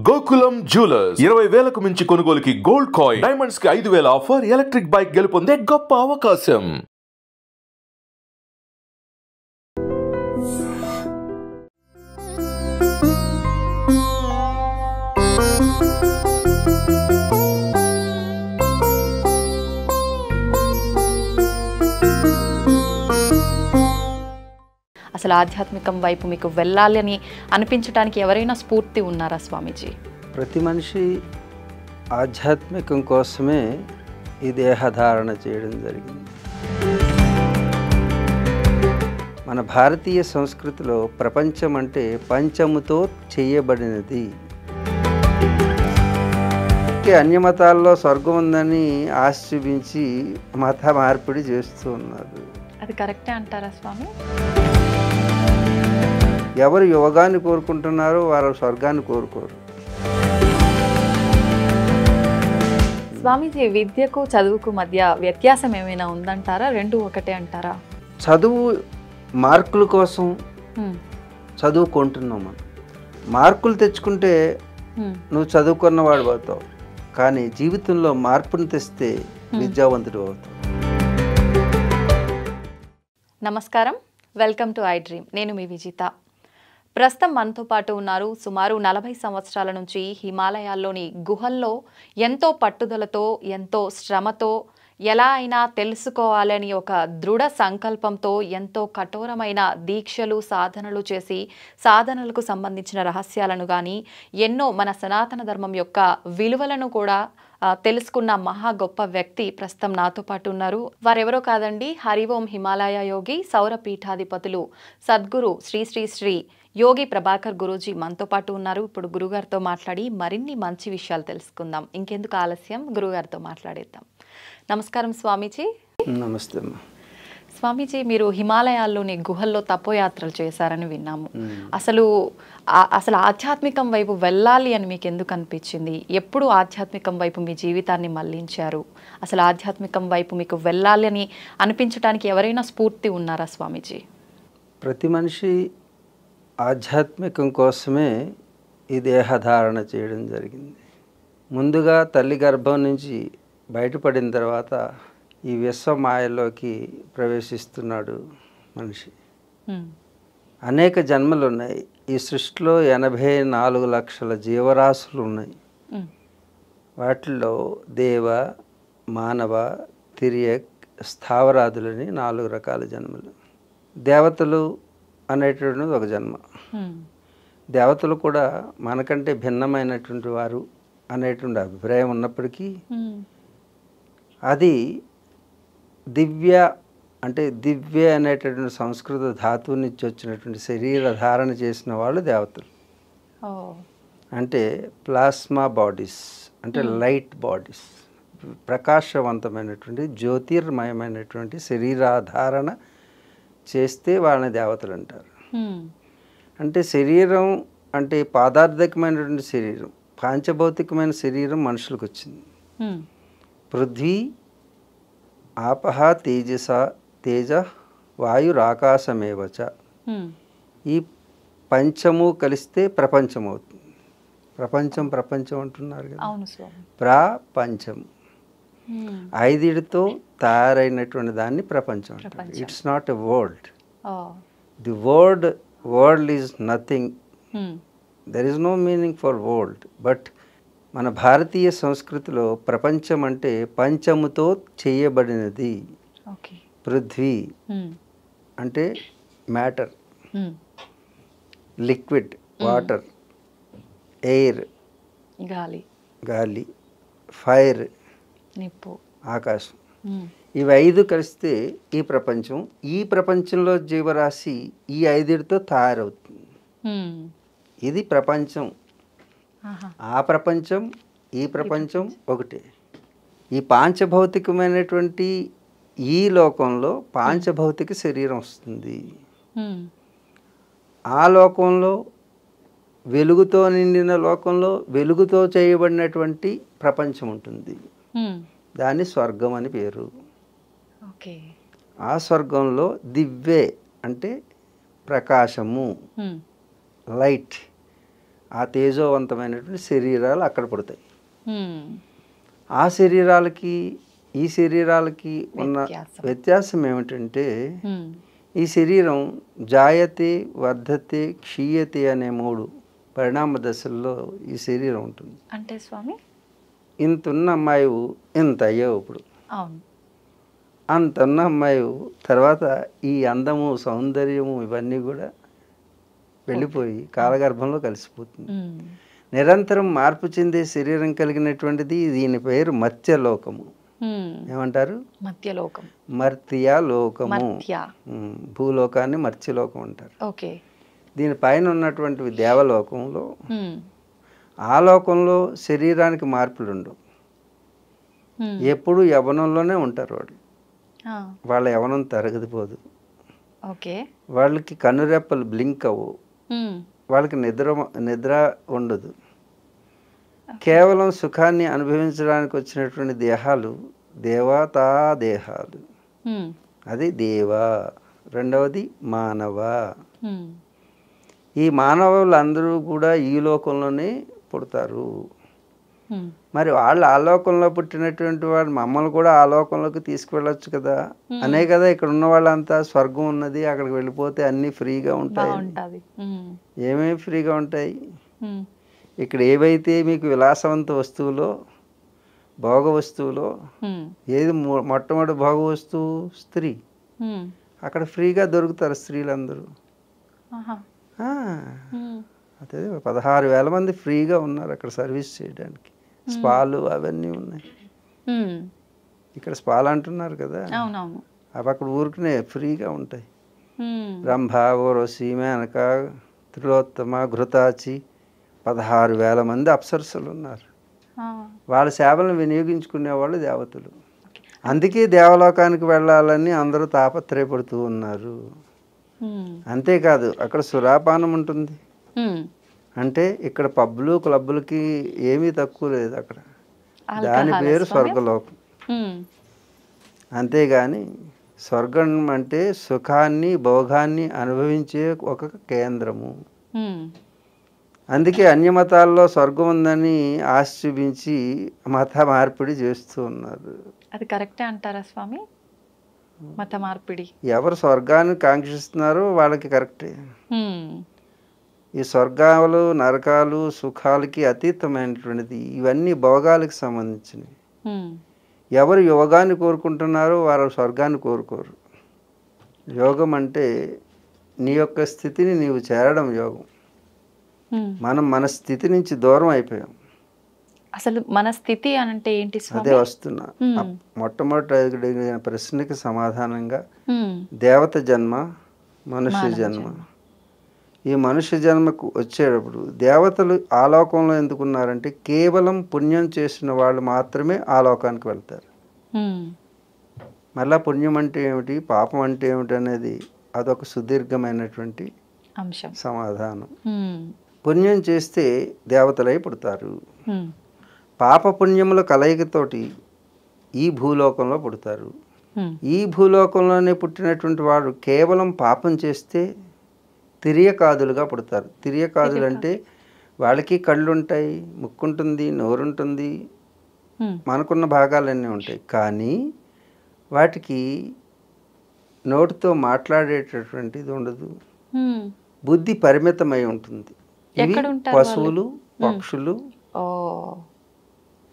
Gokulam jewellers 20,000కు మించి కొనుగోలుకి gold coin, diamonds కి 5,000 ఆఫర్, ఎలక్ట్రిక్ బైక్ గెలుపొందే గొప్ప అవకాశం. అసలు ఆధ్యాత్మికం వైపు మీకు వెళ్ళాలని అనిపించడానికి ఎవరైనా స్ఫూర్తి ఉన్నారా స్వామీజీ? ప్రతి మనిషి ఆధ్యాత్మికం కోసమే ఈ దేహధారణ చేయడం జరిగింది. మన భారతీయ సంస్కృతిలో ప్రపంచం అంటే పంచముతో చేయబడినది. అన్యమతాల్లో స్వర్గం ఉందని ఆశ చూపించి మత మార్పిడి చేస్తూ ఉన్నారు. అది కరెక్టే అంటారా స్వామి? ఎవరు యోగాన్ని కోరుకుంటున్నారో వారు స్వర్గాన్ని కోరుకోరు. స్వామీజీ, విద్యకు చదువుకు మధ్య వ్యత్యాసం ఏమైనా ఉందంటారా? రెండు ఒకటే అంటారా? చదువు మార్కుల కోసం చదువుకుంటున్నాం. మనం మార్కులు తెచ్చుకుంటే నువ్వు చదువుకున్నవాడు అవుతావు, కానీ జీవితంలో మార్పుని తెస్తే విద్యావంతుడు అవుతావు. నమస్కారం, వెల్కమ్ టు ఐ డ్రీమ్. నేను మీ విజిత. ప్రస్తుతం మనతో పాటు ఉన్నారు సుమారు 40 సంవత్సరాల నుంచి హిమాలయాల్లోని గుహల్లో ఎంతో పట్టుదలతో, ఎంతో శ్రమతో, ఎలా అయినా తెలుసుకోవాలని ఒక దృఢ సంకల్పంతో ఎంతో కఠోరమైన దీక్షలు, సాధనలు చేసి సాధనలకు సంబంధించిన రహస్యాలను కానీ ఎన్నో మన సనాతన ధర్మం యొక్క విలువలను కూడా తెలుసుకున్న మహా గొప్ప వ్యక్తి ప్రస్తుతం నాతో పాటు ఉన్నారు. వారెవరో కాదండి, హరి ఓం హిమాలయ యోగి సౌరపీఠాధిపతులు సద్గురు శ్రీ శ్రీ శ్రీ యోగి ప్రభాకర్ గురూజీ మనతో పాటు ఉన్నారు. ఇప్పుడు గురుగారితో మాట్లాడి మరిన్ని మంచి విషయాలు తెలుసుకుందాం. ఇంకెందుకు ఆలస్యం, గురుగారితో మాట్లాడేద్దాం. నమస్కారం స్వామీజీ. నమస్తే స్వామీజీ, మీరు హిమాలయాల్లోని గుహల్లో తపోయాత్రలు చేశారని విన్నాము. అసలు ఆధ్యాత్మికం వైపు వెళ్ళాలి అని మీకు ఎందుకు అనిపించింది? ఎప్పుడు ఆధ్యాత్మికం వైపు మీ జీవితాన్ని మళ్లించారు? అసలు ఆధ్యాత్మికం వైపు మీకు వెళ్ళాలి అని అనిపించడానికి ఎవరైనా స్ఫూర్తి ఉన్నారా స్వామీజీ? ప్రతి మనిషి ఆధ్యాత్మికం కోసమే ఈ దేహధారణ చేయడం జరిగింది. ముందుగా తల్లి గర్భం నుంచి బయటపడిన తర్వాత ఈ విశ్వమాయలోకి ప్రవేశిస్తున్నాడు మనిషి. అనేక జన్మలు ఉన్నాయి. ఈ సృష్టిలో 84 లక్షల జీవరాశులు ఉన్నాయి. వాటిల్లో దేవ, మానవ, తిరియక్, స్థావరాదులని 4 రకాల జన్మలు. దేవతలు అనేటువంటిది ఒక జన్మ. దేవతలు కూడా మనకంటే భిన్నమైనటువంటి వారు అనేటువంటి అభిప్రాయం ఉన్నప్పటికీ అది దివ్య అంటే దివ్య అనేటటువంటి సంస్కృత ధాతువు నుంచి వచ్చినటువంటి శరీర ధారణ చేసిన వాళ్ళు దేవతలు. అంటే ప్లాస్మా బాడీస్, అంటే లైట్ బాడీస్, ప్రకాశవంతమైనటువంటి జ్యోతిర్మయమైనటువంటి శరీరాధారణ చేస్తే వాళ్ళని దేవతలు అంటారు. అంటే శరీరం అంటే పాదార్థకమైనటువంటి శరీరం, పాంచభౌతికమైన శరీరం మనుషులకు వచ్చింది. పృథ్వీ ఆపహ తేజస తేజ వాయురాకాశమేవచ. ఈ పంచము కలిస్తే ప్రపంచం అవుతుంది. ప్రపంచం అంటున్నారు కదా, ప్రపంచం. 5తో తయారైనటువంటి దాన్ని ప్రపంచం అంటారు. It's not a world. The world is nothing. There is no meaning for world. But మన భారతీయ సంస్కృతిలో ప్రపంచం అంటే పంచముతో చేయబడినది. పృథ్వీ అంటే మ్యాటర్, లిక్విడ్ వాటర్, ఎయిర్ గాలి, ఫైర్ నిప్పు, ఆకాశం. ఇవి 5 కలిస్తే ఈ ప్రపంచం. ఈ ప్రపంచంలో జీవరాశి ఈ 5తో తయారవుతుంది. ఇది ప్రపంచం. ఆ ప్రపంచం ఈ ప్రపంచం ఒకటే. ఈ పాంచభౌతికమైనటువంటి ఈ లోకంలో పాంచభౌతిక శరీరం వస్తుంది. ఆ లోకంలో వెలుగుతో నిండిన లోకంలో వెలుగుతో చేయబడినటువంటి ప్రపంచం ఉంటుంది. దాన్ని స్వర్గం అని పేరు. ఆ స్వర్గంలో దివ్వే అంటే ప్రకాశము, లైట్, ఆ తేజోవంతమైనటువంటి శరీరాలు అక్కడ పుడతాయి. ఉమ్. ఆ శరీరాలకి ఈ శరీరాలకి ఉన్న వ్యత్యాసం. వ్యత్యాసం ఏమిటంటే ఉమ్. ఈ శరీరం జాయతే, వర్ధతే, క్షీయతే అనే 3 పరిణామ దశల్లో ఈ శరీరం ఉంటుంది. అంటే స్వామి? ఇంత ఉన్న అమ్మాయి ఇంత అయ్యావు ఇప్పుడు, అవును. అంత ఉన్న అమ్మాయి తర్వాత ఈ అందము, సౌందర్యము ఇవన్నీ కూడా వెళ్ళిపోయి కాలగర్భంలో కలిసిపోతుంది. ఉమ్. నిరంతరం మార్పు చెందే శరీరం కలిగినటువంటిది. దీని పేరు మర్త్యలోకము. ఉమ్. ఏమంటారు? మధ్యలోకం. మర్త్యలోకము. మధ్య. భూలోకాన్ని మర్త్యలోకం అంటారు. ఓకే. దీనిపైన ఉన్నటువంటి దేవలోకంలో, ఉమ్. ఆ లోకంలో శరీరానికి మార్పులు ఉండవు. ఉమ్. ఎప్పుడు యవ్వనంలోనే ఉంటారు వాళ్ళు. ఆ. వాళ్ళ యవ్వనం తరగదిపోదు. ఓకే. వాళ్ళకి కన్నురెప్పలు బ్లింక్ అవ్వవు. ఉమ్. వాళ్ళకి నిద్ర ఉండదు. కేవలం సుఖాన్ని అనుభవించడానికి వచ్చినటువంటి దేహాలు దేవతా దేహాలు. ఉమ్. అది దేవ. రెండవది మానవ. ఉమ్. ఈ మానవులందరూ కూడా ఈ లోకంలోనే పుడతారు. ఉమ్. మరి వాళ్ళు ఆ లోకంలో పుట్టినటువంటి వాళ్ళు మమ్మల్ని కూడా ఆ లోకంలోకి తీసుకువెళ్ళొచ్చు కదా. అనే కదా ఇక్కడ ఉన్న వాళ్ళంతా స్వర్గం ఉన్నది, అక్కడికి వెళ్ళిపోతే అన్నీ ఫ్రీగా ఉంటాయి. బాగుంటది. ఉమ్. ఏమేమి ఫ్రీగా ఉంటాయి? ఉమ్. ఇక్కడ ఏవైతే మీకు విలాసవంత వస్తువులో, భోగ వస్తువులో ఉమ్. ఏది మొట్టమొదటి భోగ వస్తువు? స్త్రీ. ఉమ్. అక్కడ ఫ్రీగా దొరుకుతారు స్త్రీలందరూ. ఆహా. ఆ, ఉమ్. అదే 16,000 మంది ఫ్రీగా ఉన్నారు అక్కడ సర్వీస్ చేయడానికి. స్పాలు అవన్నీ ఉన్నాయి. ఉమ్. ఇక్కడ స్పాలు అంటున్నారు కదా, అవునవును. అవి అక్కడ ఊరికనే ఫ్రీగా ఉంటాయి. ఉమ్. రంభ, ఓరసి, మేనక, త్రిలోత్తమ, ఘృతాచి 16,000 మంది అప్సరసలు ఉన్నారు. ఆ. వాళ్ళ సేవలను వినియోగించుకునేవాళ్ళు దేవతలు. అందుకే దేవలోకానికి వెళ్ళాలని అందరూ తాపత్రయపడుతూ ఉన్నారు. ఉమ్. అంతేకాదు అక్కడ సురాపానం ఉంటుంది. ఉమ్. అంటే ఇక్కడ పబ్బులు క్లబ్బులకి ఏమీ తక్కువ లేదు అక్కడ. దాని ఆల్కహాల్ పేరు స్వామి? స్వర్గలోకం. ఉమ్. అంతేగాని స్వర్గం అంటే సుఖాన్ని, భోగాన్ని అనుభవించే ఒక కేంద్రము. ఉమ్. అందుకే అన్య మతాల్లో స్వర్గం ఉందని ఆశ చూపించి మత మార్పిడి చేస్తూ ఉన్నారు. అది కరెక్టే అంటారా స్వామి? మత మార్పిడి. ఎవరు స్వర్గాన్ని కాంక్షిస్తున్నారో వాళ్ళకి కరెక్టే. ఉమ్. ఈ స్వర్గాలు, నరకాలు, సుఖాలకి అతీతమైనటువంటిది. ఇవన్నీ భోగాలకు సంబంధించినవి. ఉమ్. ఎవరు యోగాన్ని కోరుకుంటున్నారో వారు స్వర్గాన్ని కోరుకోరు. యోగం అంటే నీ యొక్క స్థితిని నీవు చేరడం యోగం. ఉమ్. మనం మన స్థితి నుంచి దూరం అయిపోయాం. అసలు మన స్థితి అని అంటే ఏంటి అదే స్వామి? వస్తున్నా. మొట్టమొదటి అడిగిన ప్రశ్నకి సమాధానంగా ఉమ్. దేవత జన్మ, మనుష్య జన్మ. ఈ మనుష్య జన్మకు వచ్చేటప్పుడు దేవతలు ఆ లోకంలో ఎందుకున్నారంటే కేవలం పుణ్యం చేసిన వాళ్ళు మాత్రమే ఆ లోకానికి వెళ్తారు. ఉమ్. మళ్ళా పుణ్యం అంటే ఏమిటి, పాపం అంటే ఏమిటి అనేది అదొక సుదీర్ఘమైనటువంటి అంశం. సమాధానం. ఉమ్. పుణ్యం చేస్తే దేవతలై పుడతారు. ఉమ్. పాప పుణ్యముల కలయికతోటి ఈ భూలోకంలో పుడతారు. ఉమ్. ఈ భూలోకంలోనే పుట్టినటువంటి వాడు కేవలం పాపం చేస్తే తిరియకాదులుగా పుడతారు. తిరియకాదులు అంటే వాళ్ళకి కళ్ళు ఉంటాయి, ముక్కు ఉంటుంది, నోరుంటుంది, ఉమ్. మనకున్న భాగాలన్నీ ఉంటాయి. కానీ వాటికి నోటితో మాట్లాడేటటువంటిది ఉండదు. ఉమ్. బుద్ధి పరిమితమై ఉంటుంది. ఇవి ఎక్కడ ఉంటారు పశువులు, పక్షులు ఓ.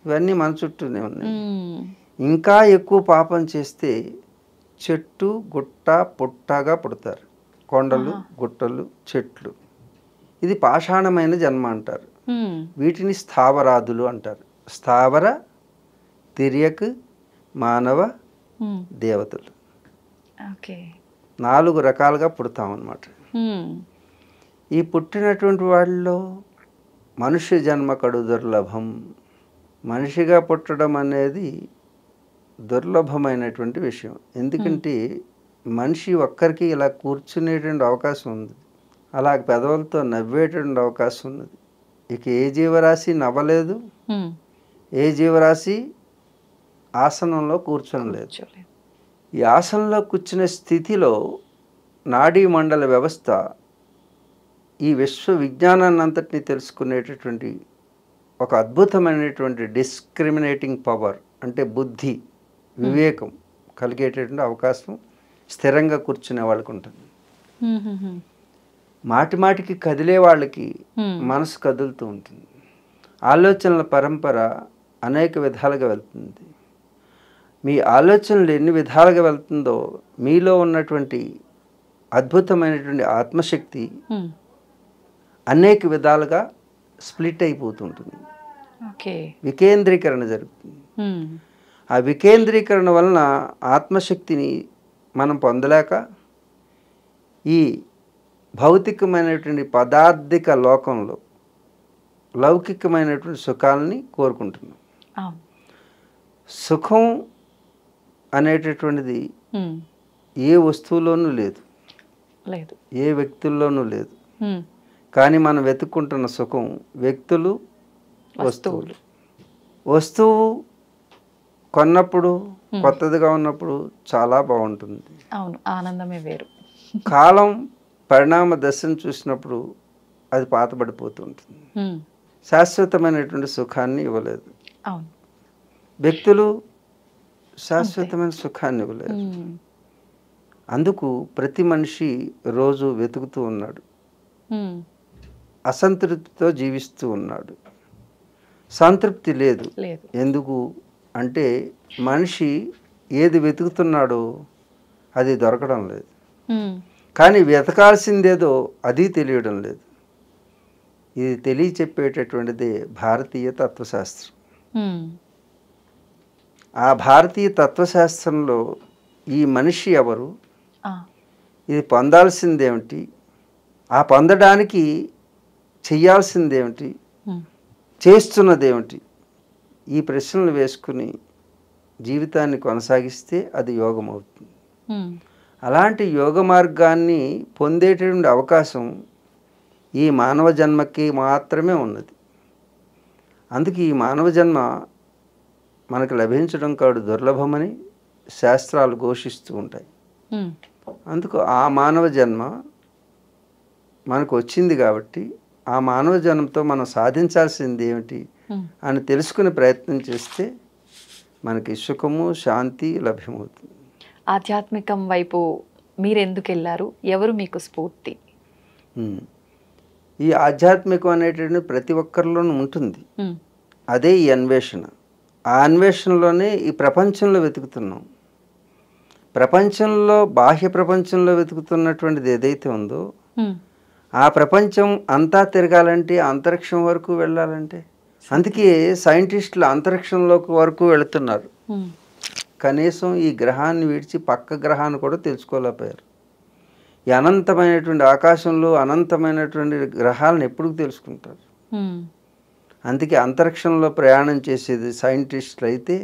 ఇవన్నీ మన చుట్టూనే ఉన్నాయి. ఉమ్. ఇంకా ఎక్కువ పాపం చేస్తే చెట్టు, గుట్ట, పుట్టగా పుడతారు. కొండలు, గుట్టలు, చెట్లు. ఇది పాషాణమైన జన్మ అంటారు. ఉమ్. వీటిని స్థావరాదులు అంటారు. స్థావర, తిర్యక్, మానవ, ఉమ్. దేవతలు. ఓకే. 4 రకాలుగా పుడతామన్నమాట. ఉమ్. ఈ పుట్టినటువంటి వాళ్ళలో మనుష్య జన్మ కడు దుర్లభం. మనిషిగా పుట్టడం అనేది దుర్లభమైనటువంటి విషయం. ఎందుకంటే మనిషి ఒక్కరికి ఇలా కూర్చునేటువంటి అవకాశం ఉంది, అలా పెదవులతో నవ్వేటువంటి అవకాశం ఉన్నది. ఇక ఏ జీవరాశి నవ్వలేదు, ఉమ్. ఏ జీవరాశి ఆసనంలో కూర్చోలేదు. ఈ ఆసనంలో కూర్చునే స్థితిలో నాడీ మండల వ్యవస్థ ఈ విశ్వ విజ్ఞానాన్ని అంతటినీ తెలుసుకునేటటువంటి ఒక అద్భుతమైనటువంటి డిస్క్రిమినేటింగ్ పవర్, అంటే బుద్ధి, వివేకం కలిగేటటువంటి అవకాశం స్థిరంగా కూర్చునే వాళ్ళకి ఉంటుంది. మాటి మాటికి కదిలే వాళ్ళకి మనసు కదులుతూ ఉంటుంది. ఆలోచనల పరంపర అనేక విధాలుగా వెళ్తుంది. మీ ఆలోచనలు ఎన్ని విధాలుగా వెళ్తుందో మీలో ఉన్నటువంటి అద్భుతమైనటువంటి ఆత్మశక్తి అనేక విధాలుగా స్ప్లిట్ అయిపోతుంటుంది. వికేంద్రీకరణ జరుగుతుంది. ఆ వికేంద్రీకరణ వలన ఆత్మశక్తిని మనం పొందలేక ఈ భౌతికమైనటువంటి పదార్థిక లోకంలో లౌకికమైనటువంటి సుఖాలని కోరుకుంటున్నాం. సుఖం అనేటటువంటిది ఏ వస్తువులోనూ లేదు, ఏ వ్యక్తుల్లోనూ లేదు. కానీ మనం వెతుక్కుంటున్న సుఖం వ్యక్తులు, వస్తువులు. వస్తువు కొన్నప్పుడు కొత్తదిగా ఉన్నప్పుడు చాలా బాగుంటుంది. అవును, ఆనందమే వేరు. కాలం పరిణామ దశను చూసినప్పుడు అది పాతబడిపోతూ ఉంటుంది. శాశ్వతమైనటువంటి సుఖాన్ని ఇవ్వలేదు. వ్యక్తులు శాశ్వతమైన సుఖాన్ని ఇవ్వలేదు. అందుకు ప్రతి మనిషి రోజు వెతుకుతూ ఉన్నాడు, అసంతృప్తితో జీవిస్తూ ఉన్నాడు. సంతృప్తి లేదు. ఎందుకు అంటే మనిషి ఏది వెతుకుతున్నాడో అది దొరకడం లేదు. కానీ వెతకాల్సిందేదో అది తెలియడం లేదు. ఇది తెలియచెప్పేటటువంటిదే భారతీయ తత్వశాస్త్రం. ఆ భారతీయ తత్వశాస్త్రంలో ఈ మనిషి ఎవరు, ఇది పొందాల్సిందేమిటి, ఆ పొందడానికి చెయ్యాల్సిందేమిటి, చేస్తున్నదేమిటి, ఈ ప్రశ్నలు వేసుకుని జీవితాన్ని కొనసాగిస్తే అది యోగం అవుతుంది. అలాంటి యోగ మార్గాన్ని పొందేటటువంటి అవకాశం ఈ మానవ జన్మకి మాత్రమే ఉన్నది. అందుకే ఈ మానవ జన్మ మనకు లభించడం కాదు దుర్లభమని శాస్త్రాలు ఘోషిస్తూ ఉంటాయి. అందుకు ఆ మానవ జన్మ మనకు వచ్చింది కాబట్టి ఆ మానవ జన్మతో మనం సాధించాల్సింది ఏమిటి అని తెలుసుకునే ప్రయత్నం చేస్తే మనకి సుఖము, శాంతి లభ్యమవుతుంది. ఆధ్యాత్మికం వైపు మీరు ఎందుకు వెళ్ళారు? ఎవరు మీకు స్ఫూర్తి? ఈ ఆధ్యాత్మికం అనేటువంటి ప్రతి ఒక్కరిలోనూ ఉంటుంది. అదే ఈ అన్వేషణ. ఆ అన్వేషణలోనే ఈ ప్రపంచంలో వెతుకుతున్నాం. ప్రపంచంలో, బాహ్య ప్రపంచంలో వెతుకుతున్నటువంటిది ఏదైతే ఉందో ఆ ప్రపంచం అంతా తిరగాలంటే, అంతరిక్షం వరకు వెళ్ళాలంటే, అందుకే సైంటిస్టులు అంతరిక్షంలోకి వరకు వెళుతున్నారు. కనీసం ఈ గ్రహాన్ని విడిచి పక్క గ్రహాన్ని కూడా తెలుసుకోలేకపోయారు. ఈ అనంతమైనటువంటి ఆకాశంలో అనంతమైనటువంటి గ్రహాలను ఎప్పుడు తెలుసుకుంటారు? అందుకే అంతరిక్షంలో ప్రయాణం చేసేది సైంటిస్టులు అయితే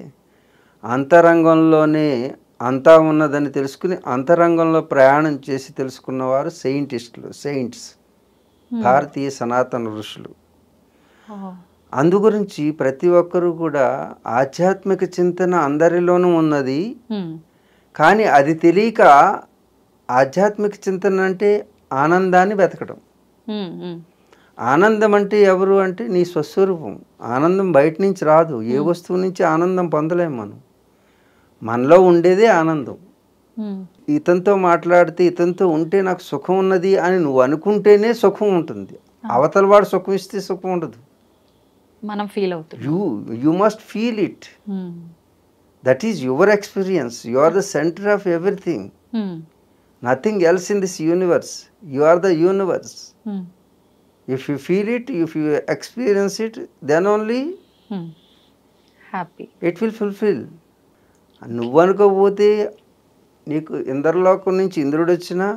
అంతరంగంలోనే అంతా ఉన్నదని తెలుసుకుని అంతరంగంలో ప్రయాణం చేసి తెలుసుకున్నవారు సైంటిస్టులు, సెయింట్స్, భారతీయ సనాతన ఋషులు. అందుగురించి ప్రతి ఒక్కరూ కూడా ఆధ్యాత్మిక చింతన అందరిలోనూ ఉన్నది. కానీ అది తెలియక ఆధ్యాత్మిక చింతన అంటే ఆనందాన్ని వెతకడం. ఆనందం అంటే ఎవరు అంటే నీ స్వస్వరూపం. ఆనందం బయట నుంచి రాదు. ఏ వస్తువు నుంచి ఆనందం పొందలేము మనం. మనలో ఉండేదే ఆనందం. ఇతనితో మాట్లాడితే, ఇతనితో ఉంటే నాకు సుఖం ఉన్నది అని నువ్వు అనుకుంటేనే సుఖం ఉంటుంది. అవతల వాడు సుఖం ఇస్తే సుఖం ఉండదు. మనం ఫీల్ అవుతాం. You must feel it. That is your experience. You are the centre of everything. Nothing else in this universe. You are the universe. If you feel it, if you experience it, then only happy. It will fulfill. నువ్వు అనుకోకపోతే నీకు ఇంద్రలోకం నుంచి ఇంద్రుడు వచ్చినా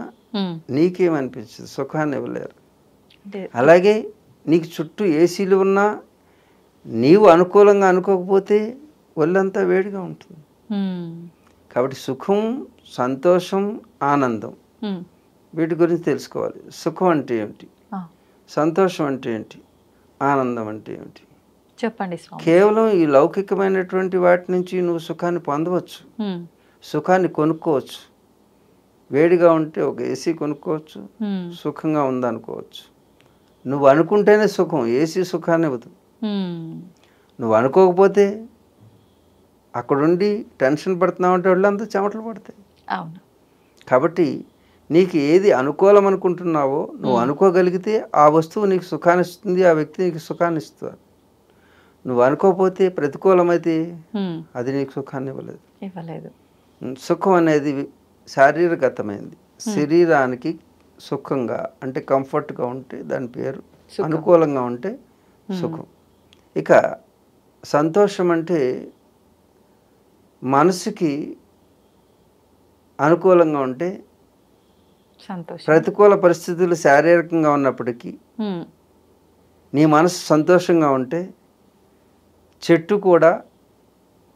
నీకేమనిపించదు, సుఖాన్ని ఇవ్వలేరు. అలాగే నీకు చుట్టూ ఏసీలు ఉన్నా నీవు అనుకూలంగా అనుకోకపోతే ఒళ్ళంతా వేడిగా ఉంటుంది. కాబట్టి సుఖం, సంతోషం, ఆనందం వీటి గురించి తెలుసుకోవాలి. సుఖం అంటే ఏమిటి, సంతోషం అంటే ఏంటి, ఆనందం అంటే ఏమిటి చెప్పండి. కేవలం ఈ లౌకికమైనటువంటి వాటి నుంచి నువ్వు సుఖాన్ని పొందవచ్చు, సుఖాన్ని కొనుక్కోవచ్చు. వేడిగా ఉంటే ఒక ఏసీ కొనుక్కోవచ్చు, సుఖంగా ఉందనుకోవచ్చు. నువ్వు అనుకుంటేనే సుఖం, ఏసీ సుఖాన్ని ఇవ్వదు. ఉమ్. నువ్వు అనుకోకపోతే అక్కడుండి టెన్షన్ పడుతున్నావు అంటే వాళ్ళంతా చెమటలు పడతాయి. అవును. కాబట్టి నీకు ఏది అనుకూలం అనుకుంటున్నావో నువ్వు అనుకోగలిగితే ఆ వస్తువు నీకు సుఖాన్ని ఇస్తుంది, ఆ వ్యక్తి నీకు సుఖాన్ని ఇస్తారు. నువ్వు అనుకోకపోతే ప్రతికూలమైతే ఉమ్. అది నీకు సుఖాన్ని ఇవ్వలేదు. ఇవ్వలేదు. సుఖం అనేది శారీరగతమైంది. శరీరానికి సుఖంగా అంటే కంఫర్ట్గా ఉంటే దాని పేరు, అనుకూలంగా ఉంటే సుఖం. ఇక సంతోషం అంటే మనసుకి అనుకూలంగా ఉంటే, సంతోషం. ప్రతికూల పరిస్థితులు శారీరకంగా ఉన్నప్పటికీ ఉమ్. నీ మనసు సంతోషంగా ఉంటే చెట్టు కూడా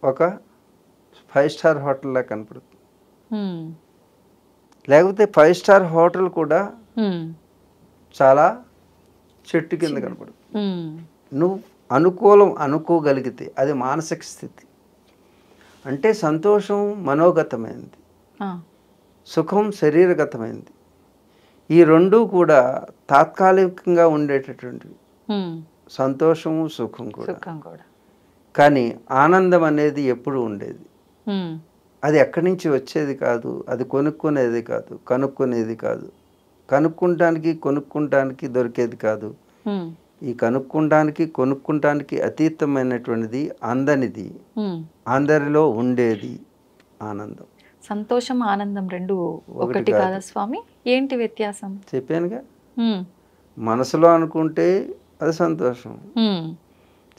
ఒక 5 స్టార్ హోటల్లా కనపడుతుంది. ఉమ్. లేకపోతే 5 స్టార్ హోటల్ కూడా ఉమ్. చాలా చెట్టు కింద కనపడుతుంది. ఉమ్. నువ్వు అనుకూలం అనుకోగలిగితే అది మానసిక స్థితి. అంటే సంతోషం మనోగతమైంది, ఆ. సుఖం శరీరగతమైంది. ఈ రెండూ కూడా తాత్కాలికంగా ఉండేటటువంటివి, ఉమ్. సంతోషము సుఖం కూడా. సుఖం కూడా. కానీ ఆనందం అనేది ఎప్పుడు ఉండేది. ఉమ్. అది ఎక్కడి నుంచి వచ్చేది కాదు, అది కొనుక్కునేది కాదు, కనుక్కునేది కాదు, కొనుక్కుంటానికి దొరికేది కాదు. ఉమ్. ఈ కొనుక్కుంటానికి అతీతమైనటువంటిది, అందనిది, ఉమ్. అందరిలో ఉండేది ఆనందం. సంతోషం ఆనందం రెండు ఒకటి కాదు. కాదా స్వామి? ఏంటి వ్యత్యాసం? చెప్పానుగా, ఉమ్. మనసులో అనుకుంటే అది సంతోషం, ఉమ్.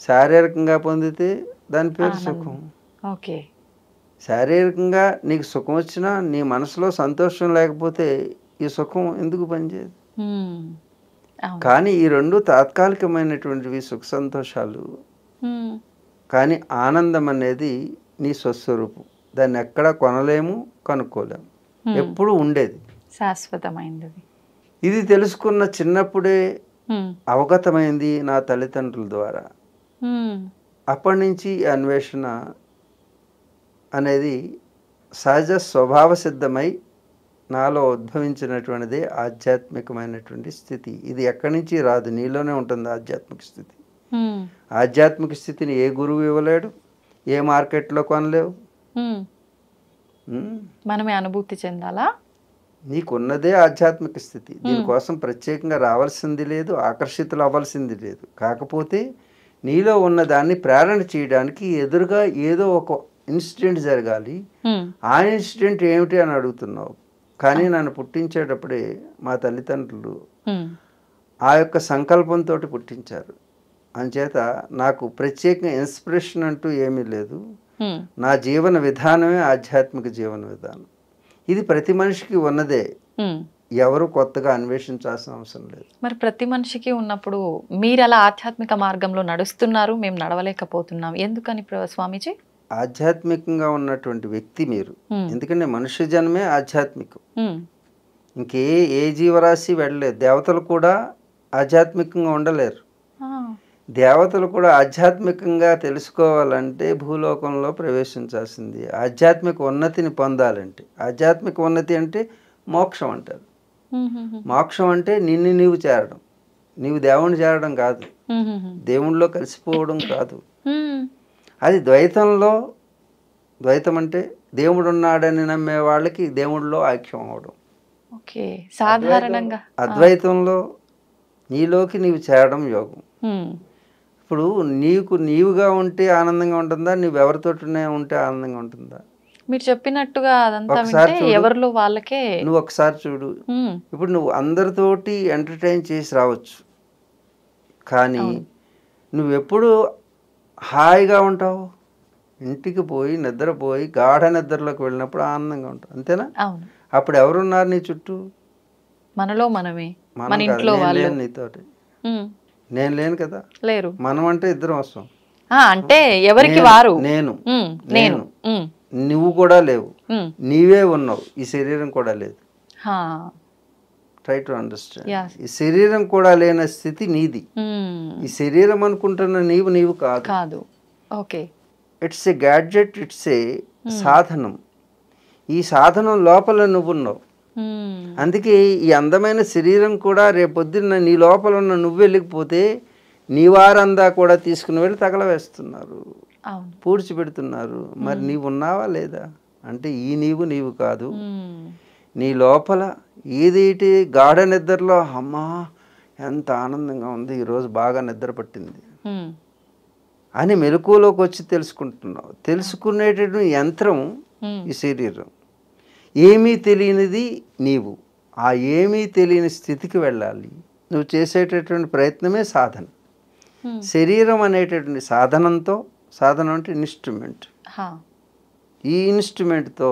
శారీరకంగా పొందితే దాని పేరు సుఖం. ఓకే. శారీరకంగా నీకు సుఖం వచ్చినా నీ మనసులో సంతోషం లేకపోతే ఈ సుఖం ఎందుకు పనిచేయదు? ఉమ్. అవును. కానీ ఈ రెండు తాత్కాలికమైనటువంటివి సుఖ సంతోషాలు. ఉమ్. కానీ ఆనందం అనేది నీ స్వస్వరూపం, దాన్ని ఎక్కడా కొనలేము, కనుక్కోలేము, ఎప్పుడు ఉండేది, శాశ్వతమైనది. ఇది తెలుసుకున్న చిన్నప్పుడే ఉమ్. అవగతమైంది నా తల్లిదండ్రుల ద్వారా. ఉమ్. అప్పటి నుంచి ఈ అన్వేషణ అనేది సహజ స్వభావ సిద్ధమై నాలో ఉద్భవించినటువంటిదే ఆధ్యాత్మికమైనటువంటి స్థితి. ఇది ఎక్కడి నుంచి రాదు, నీలోనే ఉంటుంది ఆధ్యాత్మిక స్థితి. ఉమ్. ఆధ్యాత్మిక స్థితిని ఏ గురువు ఇవ్వలేడు, ఏ మార్కెట్లో కొనలేవు. ఉమ్. మనమే అనుభూతి చెందాలా? నీకున్నదే ఆధ్యాత్మిక స్థితి. దీనికోసం ప్రత్యేకంగా రావాల్సింది లేదు, ఆకర్షితులు అవ్వాల్సింది లేదు. కాకపోతే నీలో ఉన్నదాన్ని ప్రేరణ చేయడానికి ఎదురుగా ఏదో ఒక ఇన్సిడెంట్ జరగాలి. ఆ ఇన్సిడెంట్ ఏమిటి అని అడుగుతున్నావు. కానీ నన్ను పుట్టించేటప్పుడే మా తల్లిదండ్రులు ఆ యొక్క సంకల్పంతో పుట్టించారు. అంచేత నాకు ప్రత్యేకంగా ఇన్స్పిరేషన్ అంటూ ఏమీ లేదు. నా జీవన విధానమే ఆధ్యాత్మిక జీవన విధానం. ఇది ప్రతి మనిషికి ఉన్నదే, ఎవరు కొత్తగా అన్వేషించాల్సిన అవసరం లేదు. మరి ప్రతి మనిషికి ఉన్నప్పుడు మీరు అలా ఆధ్యాత్మిక మార్గంలో నడుస్తున్నారు, మేము నడవలేకపోతున్నాం, ఎందుకని స్వామీజీ? ఆధ్యాత్మికంగా ఉన్నటువంటి వ్యక్తి మీరు. ఎందుకంటే మనుష్య జన్మే ఆధ్యాత్మికం. ఏ జీవరాశి వెళ్ళలేదు. దేవతలు కూడా ఆధ్యాత్మికంగా ఉండలేరు. దేవతలు కూడా ఆధ్యాత్మికంగా తెలుసుకోవాలంటే భూలోకంలో ప్రవేశించాల్సింది. ఆధ్యాత్మిక ఉన్నతిని పొందాలంటే, ఆధ్యాత్మిక ఉన్నతి అంటే మోక్షం అంటారు. మోక్షం అంటే నిన్ను నీవు చేరడం, నీవు దేవుణ్ణి చేరడం కాదు, దేవుణ్ణిలో కలిసిపోవడం కాదు. అది ద్వైతంలో, ద్వైతం అంటే దేవుడు ఉన్నాడని నమ్మే వాళ్ళకి దేవుడిలో ఐక్యం అవడం. ఓకే, సాధారణంగా అద్వైతంలో నీలోకి నీవు చేరడం యోగం. ఇప్పుడు నీవుగా ఉంటే ఆనందంగా ఉంటుందా, నువ్వెవరితో ఉంటే ఆనందంగా ఉంటుందా? మీరు చెప్పినట్టుగా అదంతా వింటే ఎవరిలో వాళ్ళకే. నువ్వు ఒకసారి చూడు, ఇప్పుడు నువ్వు అందరితోటి ఎంటర్టైన్ చేసి రావచ్చు, కానీ నువ్వెప్పుడు హాయిగా ఉంటావు? ఇంటికి పోయి నిద్రపోయి గాఢ నిద్రలోకి వెళ్ళినప్పుడు ఆనందంగా ఉంటావు, అంతేనా? అప్పుడు ఎవరున్నారు నీ చుట్టూ? మనలో మనమే, మన ఇంట్లో వాళ్ళు. నీతోటి నేను లేను కదా, లేరు. మనం అంటే ఇద్దరం వస్తాం. అంటే ఎవరికి వారు. నేను నువ్వు కూడా లేవు, నీవే ఉన్నావు, ఈ శరీరం కూడా లేదు. Try to understand. ఈ శరీరం కూడా లేని స్థితి నీది. ఈ శరీరం అనుకుంటున్న నీవు కాదు. Okay, it's a gadget, it's a సాధనం. ఈ సాధనం లోపల నువ్వున్నావు. అందుకే ఈ అందమైన శరీరం కూడా రేపొద్దున్న నీ లోపల ఉన్న నువ్వు వెళ్ళకపోతే నీ వారందా కూడా తీసుకుని వెళ్ళి తగలవేస్తున్నారు, పూడ్చిపెడుతున్నారు. మరి నీవు ఉన్నావా లేదా అంటే ఈ నీవు కాదు. నీ లోపల ఏదైతే గాఢ నిద్రలో అమ్మా ఎంత ఆనందంగా ఉంది, ఈరోజు బాగా నిద్ర పట్టింది అని మెలకువలోకి వచ్చి తెలుసుకుంటున్నావు. తెలుసుకునేటటువంటి యంత్రం ఈ శరీరం. ఏమీ తెలియనిది నీవు. ఆ ఏమీ తెలియని స్థితికి వెళ్ళాలి. నువ్వు చేసేటటువంటి ప్రయత్నమే సాధన. శరీరం అనేటటువంటి సాధనంతో, సాధనం అంటే ఇన్స్ట్రుమెంట్, ఈ ఇన్స్ట్రుమెంట్తో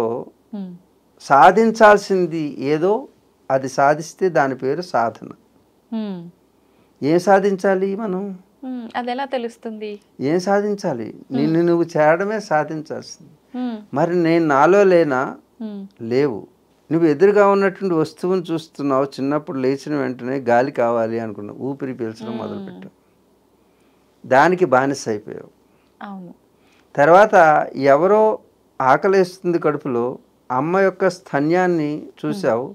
సాధించాల్సింది ఏదో అది సాధిస్తే దాని పేరు సాధన. ఏం సాధించాలి మనం? అది ఎలా తెలుస్తుంది? ఏం సాధించాలి? నిన్ను నువ్వు చేరడమే సాధించాల్సింది. మరి నేను నాలో లేనా? లేవు. నువ్వు ఎదురుగా ఉన్నటువంటి వస్తువుని చూస్తున్నావు. చిన్నప్పుడు లేచిన వెంటనే గాలి కావాలి అనుకున్నావు, ఊపిరి పీల్చడం మొదలుపెట్టావు, దానికి బానిస అయిపోయావు. తర్వాత ఎవరో ఆకలేస్తుంది కడుపులో, అమ్మ యొక్క స్తన్యాన్ని చూసావు,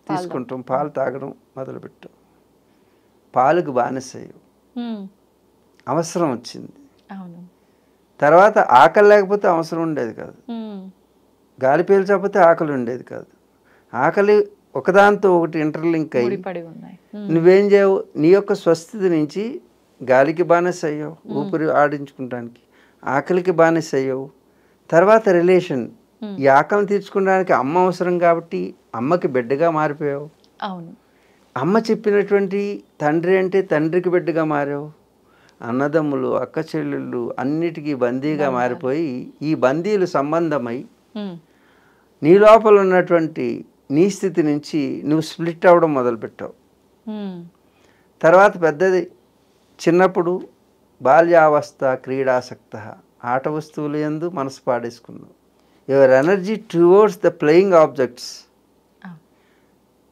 తీసుకుంటాం, పాలు తాగడం మొదలుపెట్టావు, పాలకు బానిస అయ్యావు. అవసరం వచ్చింది. తర్వాత ఆకలి లేకపోతే అవసరం ఉండేది కాదు, గాలి పీల్చకపోతే ఆకలి ఉండేది కాదు. ఆకలి ఒకదాంతో ఒకటి ఇంటర్లింక్ అయ్యి నువ్వేం చేయవు, నీ యొక్క స్వస్థితి నుంచి గాలికి బానిస అయ్యావు, ఊపిరి ఆడించుకుంటానికి, ఆకలికి బానిస అయ్యావు. తర్వాత రిలేషన్, ఈ ఆకలిని తీర్చుకోవడానికి అమ్మ అవసరం కాబట్టి అమ్మకి బిడ్డగా మారిపోయావు. అమ్మ చెప్పినటువంటి తండ్రి అంటే తండ్రికి బిడ్డగా మారావు. అన్నదమ్ములు, అక్క చెల్లెళ్ళు అన్నిటికీ బందీగా మారిపోయి ఈ బందీలు సంబంధమై నీ లోపల ఉన్నటువంటి నీ స్థితి నుంచి నువ్వు స్ప్లిట్ అవ్వడం మొదలుపెట్టావు. తర్వాత పెద్దది, చిన్నప్పుడు బాల్యావస్థ, క్రీడాసక్త, ఆట వస్తువులు యందు మనసు పాడేసుకున్నావు. Your energy towards the playing objects.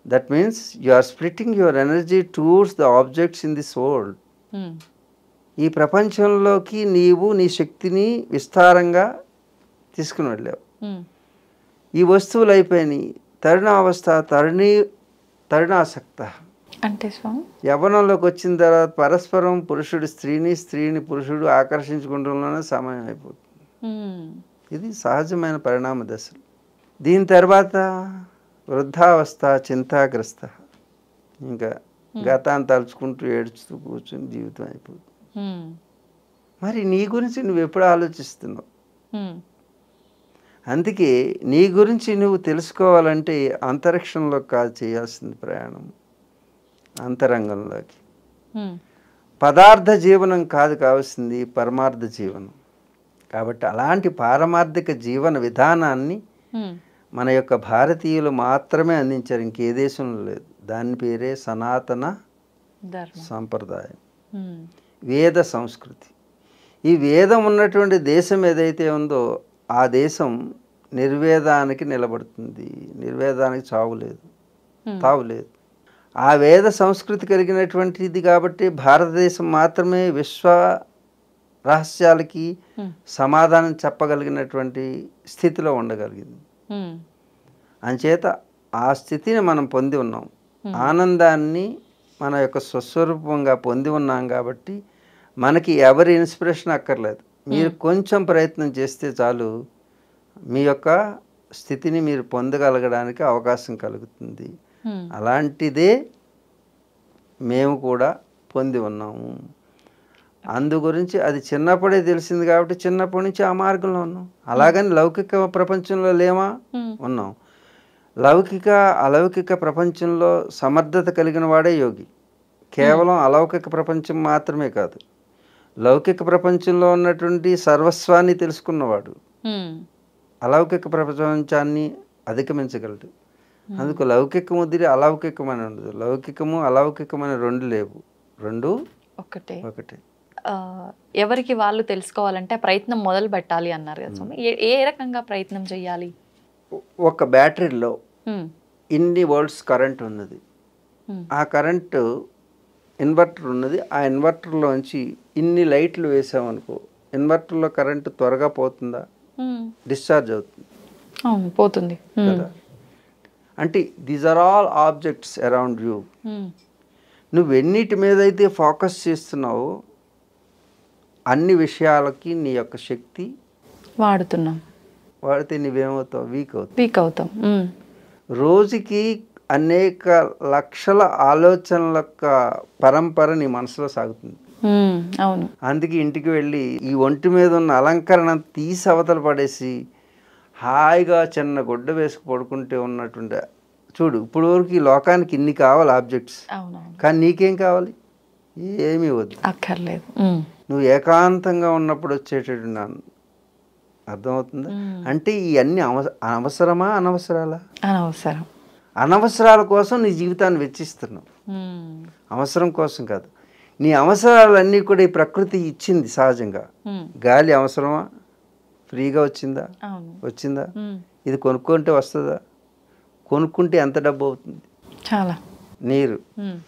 That means you are splitting your energy towards the objects in this world. ఈ ప్రపంచంలోకి నీవు నీ శక్తిని విస్తారంగా తీసుకుని వెళ్ళావు. ఈ వస్తువులు అయిపోయినాయి. తరుణావస్థ, తరుణాసక్త అంటే యవ్వనంలోకి వచ్చిన తర్వాత పరస్పరం పురుషుడు స్త్రీని, స్త్రీని పురుషుడు ఆకర్షించుకుంటూనే సమయం అయిపోతుంది. ఇది సహజమైన పరిణామ దశలు. దీని తర్వాత వృద్ధావస్థ, చింతాగ్రస్త, ఇంకా గతాన్ని తలుచుకుంటూ ఏడుస్తూ కూర్చుని జీవితం అయిపోతుంది. మరి నీ గురించి నువ్వు ఎప్పుడు ఆలోచిస్తున్నావు? అందుకే నీ గురించి నువ్వు తెలుసుకోవాలంటే అంతరిక్షంలో కాదు చేయాల్సింది ప్రయాణం, అంతరంగంలోకి. పదార్థ జీవనం కాదు కావాల్సింది, పరమార్థ జీవనం. కాబట్టి అలాంటి పారమార్థిక జీవన విధానాన్ని మన యొక్క భారతీయులు మాత్రమే అందించారు, ఇంకే దేశంలో లేదు. దాని పేరే సనాతన సంప్రదాయం, వేద సంస్కృతి. ఈ వేదం ఉన్నటువంటి దేశం ఏదైతే ఉందో ఆ దేశం నిర్వేదానికి నిలబడుతుంది. నిర్వేదానికి చావులేదు, తావులేదు. ఆ వేద సంస్కృతి కలిగినటువంటిది కాబట్టి భారతదేశం మాత్రమే విశ్వ రహస్యాలకి సమాధానం చెప్పగలిగినటువంటి స్థితిలో ఉండగలిగింది. అంచేత ఆ స్థితిని మనం పొంది ఉన్నాం. ఆనందాన్ని మన యొక్క స్వస్వరూపంగా పొంది ఉన్నాం కాబట్టి మనకి ఎవరి ఇన్స్పిరేషన్ అక్కర్లేదు. మీరు కొంచెం ప్రయత్నం చేస్తే చాలు మీ యొక్క స్థితిని మీరు పొందగలగడానికి అవకాశం కలుగుతుంది. అలాంటిదే మేము కూడా పొంది ఉన్నాము. అందు గురించి అది చిన్నప్పుడే తెలిసింది కాబట్టి చిన్నప్పటి నుంచి ఆ మార్గంలో ఉన్నాం. అలాగని లౌకిక ప్రపంచంలో లేమా? ఉన్నాం. లౌకిక అలౌకిక ప్రపంచంలో సమర్థత కలిగిన వాడే యోగి. కేవలం అలౌకిక ప్రపంచం మాత్రమే కాదు, లౌకిక ప్రపంచంలో ఉన్నటువంటి సర్వస్వాన్ని తెలుసుకున్నవాడు అలౌకిక ప్రపంచాన్ని అధిగమించగలడు. అందుకు లౌకికం వదిలి అలౌకికం అని ఉండదు. లౌకికము అలౌకికమని రెండు లేవు, రెండు ఒకటే. ఎవరికి వాళ్ళు తెలుసుకోవాలంటే ప్రయత్నం మొదలు పెట్టాలి అన్నారు కదా స్వామి. ఏ రకంగా ప్రయత్నం చేయాలి? ఒక బ్యాటరీలో ఇన్ని వోల్ట్స్ కరెంట్ ఉన్నది, ఆ కరెంటు ఇన్వర్టర్ ఉన్నది, ఆ ఇన్వర్టర్లోంచి ఇన్ని లైట్లు వేసామనుకో, ఇన్వర్టర్లో కరెంటు త్వరగా పోతుందా? డిశ్చార్జ్ అవుతుంది, పోతుంది కదా. అంటే these are all objects around you. Um. నువ్వు ఎన్నిటి మీద అయితే ఫోకస్ చేస్తున్నావో అన్ని విషయాలకి నీ యొక్క శక్తి వాడుతున్నాం. వాడితే నువ్వేమవుతావు? వీక్ అవుతావు. వీక్ అవుతాం. రోజుకి అనేక లక్షల ఆలోచనల యొక్క పరంపర నీ మనసులో సాగుతుంది. అవును. అందుకే ఇంటికి వెళ్ళి ఈ ఒంటి మీద ఉన్న అలంకరణ తీసి అవతల పడేసి హాయిగా చిన్న గుడ్డ వేసుకు పడుకుంటే ఉన్నటువంటి చూడు. ఇప్పుడు వరకు ఈ లోకానికి ఇన్ని కావాలి ఆబ్జెక్ట్స్, అవునవును. కానీ నీకేం కావాలి? ఏమీ వద్దు. అక్కర్లేదు. నువ్వు ఏకాంతంగా ఉన్నప్పుడు వచ్చేటట్టు నాన్న అర్థమవుతుందా? అంటే ఇవన్నీ అవసరమా అనవసరాలా? అనవసరం. అనవసరాల కోసం నీ జీవితాన్ని వెచ్చిస్తున్నావు, అవసరం కోసం కాదు. నీ అవసరాలన్నీ కూడా ఈ ప్రకృతి ఇచ్చింది సహజంగా. గాలి అవసరమా? ఫ్రీగా వచ్చిందా? వచ్చిందా? ఇది కొనుక్కుంటే వస్తుందా? కొనుక్కుంటే ఎంత డబ్బు అవుతుంది? చాలా. నీరు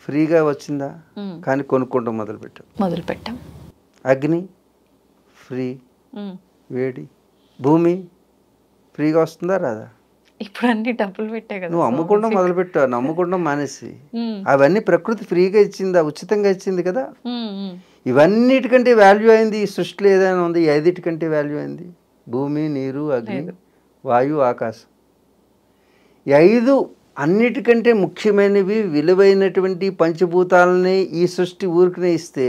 ఫ్రీగా వచ్చిందా? కానీ కొనుక్కుంటాం మొదలుపెట్టాం. అగ్ని ఫ్రీ, వేడి. భూమి ఫ్రీగా వస్తుందా రాదా? ఇప్పుడు అన్ని డబ్బులు పెట్టే కదా. నువ్వు అమ్ముకుంటాం మొదలుపెట్టావు, నమ్ముకుంటాం మానేసి. అవన్నీ ప్రకృతి ఫ్రీగా ఇచ్చిందా? ఉచితంగా ఇచ్చింది కదా. ఇవన్నిటికంటే వాల్యూ అయింది ఈ సృష్టిలో ఏదైనా ఉంది? ఈ 5 వాల్యూ అయింది భూమి, నీరు, అగ్ని, వాయువు, ఆకాశం. ఈ 5 అన్నిటికంటే ముఖ్యమైనవి, విలువైనటువంటి పంచభూతాలని ఈ సృష్టి ఊరికనే ఇస్తే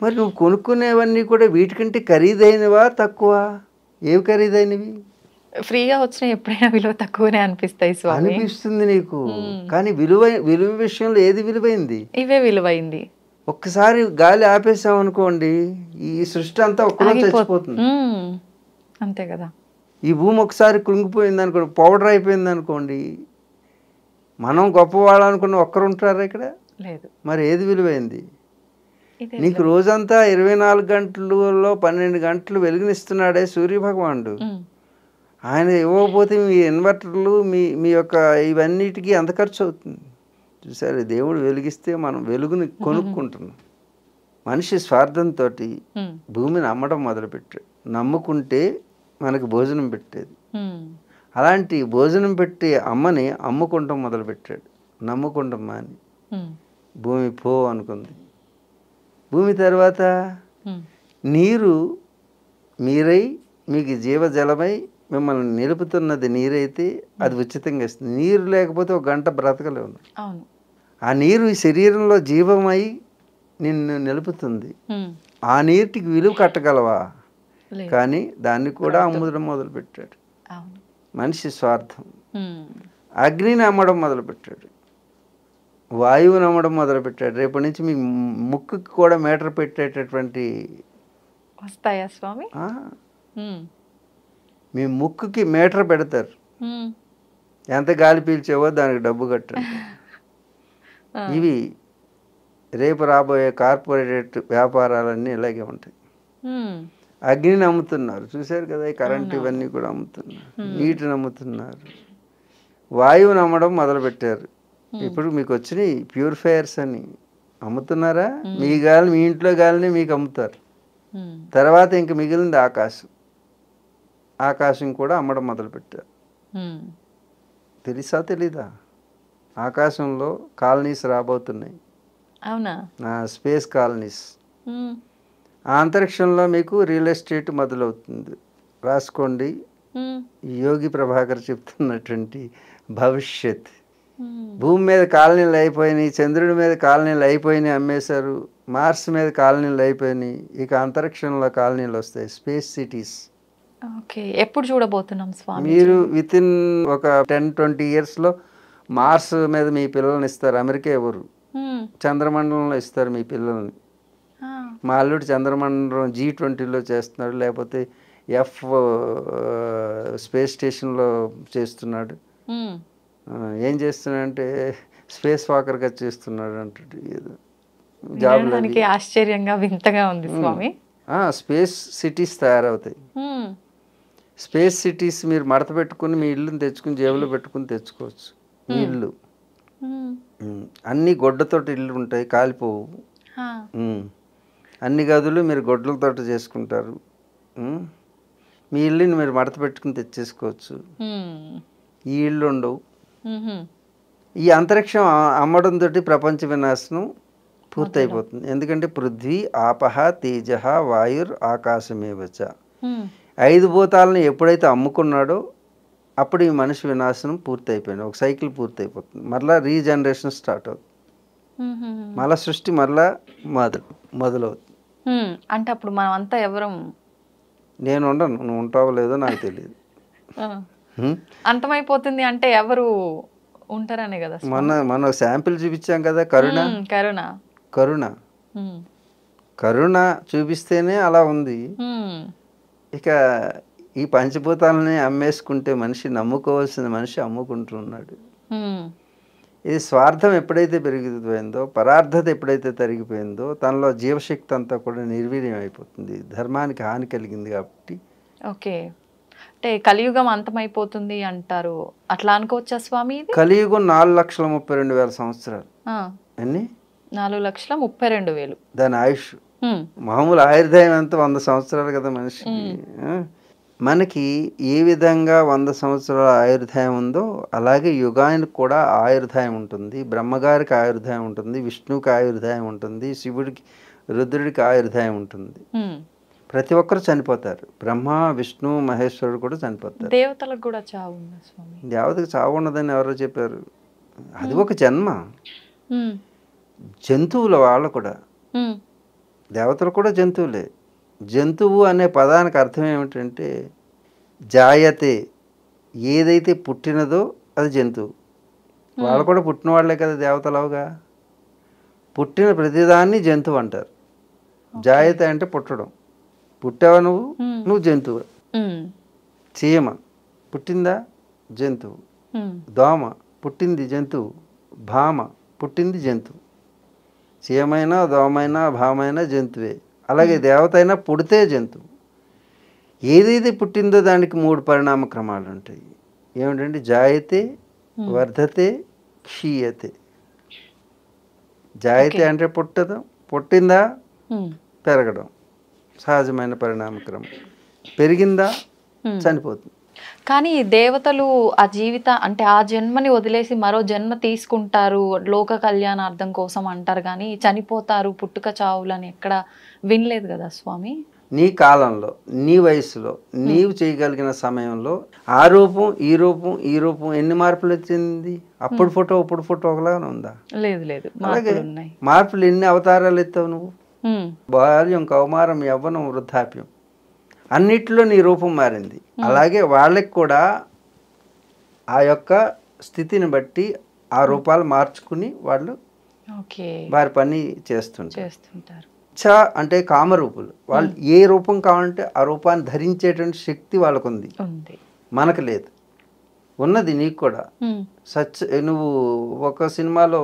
మరి నువ్వు కొనుక్కునేవన్నీ కూడా వీటికంటే ఖరీదైనవా తక్కువ? ఏవి ఖరీదైనవి? ఫ్రీగా వచ్చిన ఎప్పుడైనా విలువ తక్కువనే అనిపిస్తాయి స్వామి. అనిపిస్తుంది నీకు, కానీ విలువ విషయంలో ఏది విలువైంది? ఇవే విలువైంది. ఒక్కసారి గాలి ఆపేసాం అనుకోండి, ఈ సృష్టి అంతా ఒక్కరోజు చచ్చిపోతుంది. అంతే కదా. ఈ భూమి ఒకసారి కృంగిపోయింది అనుకోండి, పౌడర్ అయిపోయింది అనుకోండి, మనం గొప్పవాళ్ళు అనుకున్న ఒక్కరు ఉంటారా ఇక్కడ? లేదు. మరి ఏది విలువైంది? నీకు రోజంతా 24 గంటలలో 12 గంటలు వెలుగునిస్తున్నాడే సూర్యభగవానుడు. ఆయన ఇవ్వకపోతే మీ ఇన్వర్టర్లు, మీ యొక్క ఇవన్నిటికీ ఎంత ఖర్చు అవుతుంది చూసారు. దేవుడు వెలిగిస్తే మనం వెలుగుని కొనుక్కుంటున్నాం. మనిషి స్వార్థంతో భూమిని అమ్మడం మొదలుపెట్టాడు. నమ్ముకుంటే మనకు భోజనం పెట్టేది. అలాంటి భోజనం పెట్టి అమ్మని అమ్ముకుంటాం మొదలుపెట్టాడు. నమ్ముకుంటాం మాని భూమి పో అనుకుంది. భూమి తర్వాత నీరు మీరై మీకు జీవజలమై మిమ్మల్ని నిలుపుతున్నది నీరైతే అది ఉచితంగా ఇస్తుంది. నీరు లేకపోతే 1 గంట బ్రతకలేవు. ఆ నీరు ఈ శరీరంలో జీవమై నిన్ను నిలుపుతుంది. ఆ నీటికి విలువ కట్టగలవా? కానీ దాన్ని కూడా అమ్మడం మొదలుపెట్టాడు. మనిషి స్వార్థం. అగ్నిని అమ్మడం మొదలుపెట్టాడు, వాయువుని అమ్మడం మొదలుపెట్టాడు. రేపటి నుంచి మీ ముక్కుకి కూడా మీటర్ పెట్టేటటువంటి వస్తాయా స్వామి? మీ ముక్కుకి మీటర్ పెడతారు. ఎంత గాలి పీల్చావో దానికి డబ్బు కట్టండి. ఇవి రేపు రాబోయే కార్పొరేట్ వ్యాపారాలన్నీ ఇలాగే ఉంటాయి. అగ్నిని అమ్ముతున్నారు చూశారు కదా, ఈ కరెంట్ ఇవన్నీ కూడా అమ్ముతున్నారు. నీటిని అమ్ముతున్నారు, వాయువుని అమ్మడం మొదలుపెట్టారు. ఇప్పుడు మీకు వచ్చినాయి ప్యూరిఫైయర్స్ అని అమ్ముతున్నారా? మీ గాలి, మీ ఇంట్లో గాలిని మీకు అమ్ముతారు. తర్వాత ఇంక మిగిలింది ఆకాశం. ఆకాశం కూడా అమ్మడం మొదలుపెట్టారు. తెలుసా తెలీదా? ఆకాశంలో కాలనీస్ రాబోతున్నాయి. అవునా? Space colonies. ఆ అంతరిక్షంలో మీకు రియల్ ఎస్టేట్ మొదలవుతుంది. రాసుకోండి. యోగి ప్రభాకర్ చెప్తున్నటువంటి భవిష్యత్. భూమి మీద కాలనీలు అయిపోయినాయి, చంద్రుడి మీద కాలనీలు అయిపోయినాయి, అమ్మేశారు. మార్స్ మీద కాలనీలు అయిపోయినాయి, ఇక అంతరిక్షంలో కాలనీలు వస్తాయి, స్పేస్ సిటీస్. ఓకే, ఎప్పుడు చూడబోతున్నాం స్వామి? మీరు వితిన్ ఒక 10-20 ఇయర్స్లో మార్స్ మీద మీ పిల్లల్ని ఇస్తారు. అమెరికా ఎవరు? చంద్రమండలంలో ఇస్తారు మీ పిల్లల్ని. మా అల్లుడు చంద్రమండలం G20లో చేస్తున్నాడు, లేకపోతే స్పేస్ స్టేషన్లో చేస్తున్నాడు. ఏం చేస్తున్నాడంటే స్పేస్ వాకర్గా చేస్తున్నాడు అంటే జాబ్లో. ఆశ్చర్యంగా వింతగా ఉంది స్వామి. స్పేస్ సిటీస్ తయారవుతాయి. స్పేస్ సిటీస్ మీరు మడత పెట్టుకుని మీ ఇల్లుని తెచ్చుకుని జేబులో పెట్టుకుని తెచ్చుకోవచ్చు. మీ ఇల్లు అన్ని గొడ్డతోటి ఇల్లు ఉంటాయి, కాలిపోవు. అన్ని గదులు మీరు గొడ్డలతో చేసుకుంటారు. మీ ఇల్లుని మీరు మడత పెట్టుకుని తెచ్చేసుకోవచ్చు. ఈ ఇళ్ళు ఉండవు. మ్మ్. ఈ అంతరిక్షం అమ్మడంతో ప్రపంచ వినాశనం పూర్తయిపోతుంది. ఎందుకంటే పృథ్వీ ఆపహ తేజ వాయుర్ ఆకాశమేవచ, మ్మ్. 5 భూతాలను ఎప్పుడైతే అమ్ముకున్నాడో అప్పుడు ఈ మనిషి వినాశనం పూర్తయిపోయింది. ఒక సైకిల్ పూర్తయిపోతుంది. మరలా రీజనరేషన్ స్టార్ట్ అవుతుంది. మ్మ్. మళ్ళా సృష్టి మరలా మొదలవుతుంది. మ్మ్. అంటే అప్పుడు మనం అంతా ఎవరం నేను ఉండను, నువ్వు ఉంటావో లేదో నాకు తెలియదు. అంతమైపోతుంది అంటే ఎవరు ఉంటారనే కదా. మన శాంపిల్ చూపించాం కదా, కరుణ కరుణ కరుణ కరుణ చూపిస్తేనే అలా ఉంది. ఇక ఈ పంచభూతాలని అమ్మేసుకుంటే మనిషి, నమ్ముకోవాల్సిన మనిషి అమ్ముకుంటున్నాడు. ఇది స్వార్థం ఎప్పుడైతే పెరిగిపోయిందో, పరార్థత ఎప్పుడైతే తరిగిపోయిందో, తనలో జీవశక్తి అంతా కూడా నిర్వీర్యం అయిపోతుంది. ధర్మానికి హాని కలిగింది కాబట్టి. ఓకే, అంటే కలియుగం అంతమైపోతుంది అంటారు, అట్లా అనుకోవచ్చా స్వామి? కలియుగం 4,32,000 సంవత్సరాలు. ఎన్ని? 4,32,000 దాని ఆయుష్. మామూలు ఆయుర్దాయం ఎంత? 100 సంవత్సరాలు కదా మనిషికి. మనకి ఏ విధంగా 100 సంవత్సరాల ఆయుర్దాయం ఉందో అలాగే యుగానికి కూడా ఆయుర్దాయం ఉంటుంది. బ్రహ్మగారికి ఆయుర్దాయం ఉంటుంది, విష్ణువుకి ఆయుర్దాయం ఉంటుంది, శివుడికి రుద్రుడికి ఆయుర్దాయం ఉంటుంది. ప్రతి ఒక్కరు చనిపోతారు. బ్రహ్మ విష్ణు మహేశ్వరుడు కూడా చనిపోతారు. దేవతలకు కూడా చావు ఉందా స్వామి? దేవతకు చావు ఉండదని ఎవరో చెప్పారు. అది ఒక జన్మ. జంతువుల వాళ్ళు కూడా, దేవతలు కూడా జంతువులే. జంతువు అనే పదానికి అర్థం ఏమిటంటే జాయతే, ఏదైతే పుట్టినదో అది జంతువు. వాళ్ళు కూడా పుట్టిన వాళ్ళే కదా దేవతలవుగా. పుట్టిన ప్రతిదాన్ని జంతువు అంటారు. జాయతే అంటే పుట్టడం. పుట్టావా నువ్వు జంతువు. చీమ పుట్టిందా? జంతువు. దోమ పుట్టింది జంతువు. భామ పుట్టింది జంతువు. చీమైనా దోమైనా భామైనా జంతువే. అలాగే దేవత అయినా పుడితే జంతువు. ఏదైతే పుట్టిందో దానికి 3 పరిణామ క్రమాలు ఉంటాయి. ఏమిటంటే జాయతే, వర్ధతే, క్షీయతే. జాయతే అంటే పుట్టడం, పుట్టిందా పెరగడం, సహజమైన పరిణామ క్రమం. పెరిగిందా చనిపోతుంది. కానీ దేవతలు ఆ అంటే ఆ జన్మని వదిలేసి మరో జన్మ తీసుకుంటారు లోక కళ్యాణార్థం కోసం అంటారు, కానీ చనిపోతారు పుట్టుక చావులని ఎక్కడ వినలేదు కదా స్వామి. నీ కాలంలో, నీ వయసులో, నీవు చేయగలిగిన సమయంలో ఆ రూపం ఈ రూపం ఈ రూపం ఎన్ని మార్పులు వచ్చింది? అప్పుడు ఫోటో ఇప్పుడు ఫోటో ఒకలాగా ఉందా? లేదు లేదు. అలాగే మార్పులు ఎన్ని అవతారాలు ఎత్తావు నువ్వు? బాల్యం, కౌమారం, యవ్వనం, వృద్ధాప్యం అన్నిట్లో నీ రూపం మారింది. అలాగే వాళ్ళకి కూడా ఆ యొక్క స్థితిని బట్టి ఆ రూపాలు మార్చుకుని వాళ్ళు వారి పని చేస్తుంటారు. చ అంటే కామరూపులు. వాళ్ళు ఏ రూపం కావాలంటే ఆ రూపాన్ని ధరించేటువంటి శక్తి వాళ్ళకు ఉంది, మనకు లేదు. ఉన్నది నీకు కూడా. నువ్వు ఒక సినిమాలో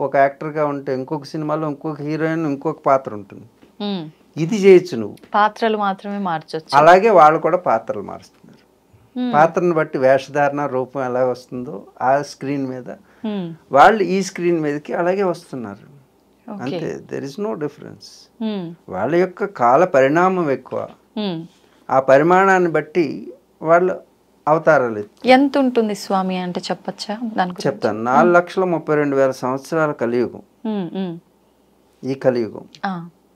ఒక యాక్టర్గా ఉంటే ఇంకొక సినిమాలో ఇంకొక హీరోయిన్ ఇంకొక పాత్ర ఉంటుంది. ఇది చేయొచ్చు నువ్వు, పాత్రలు మాత్రమే మార్చొచ్చు. అలాగే వాళ్ళు కూడా పాత్రలు మారుస్తున్నారు. పాత్రను బట్టి వేషధారణ రూపం ఎలా వస్తుందో ఆ స్క్రీన్ మీద వాళ్ళు ఈ స్క్రీన్ మీదకి అలాగే వస్తున్నారు. అంతే, దెర్ ఇస్ నో డిఫరెన్స్. వాళ్ళ యొక్క కాల పరిణామం ఎక్కువ. ఆ పరిమాణాన్ని బట్టి వాళ్ళు అవతారాలు. ఎంత ఉంటుంది స్వామి అంటే చెప్పచ్చా? దానికి చెప్తాను. 4,32,000 సంవత్సరాల కలియుగం ఈ కలియుగం.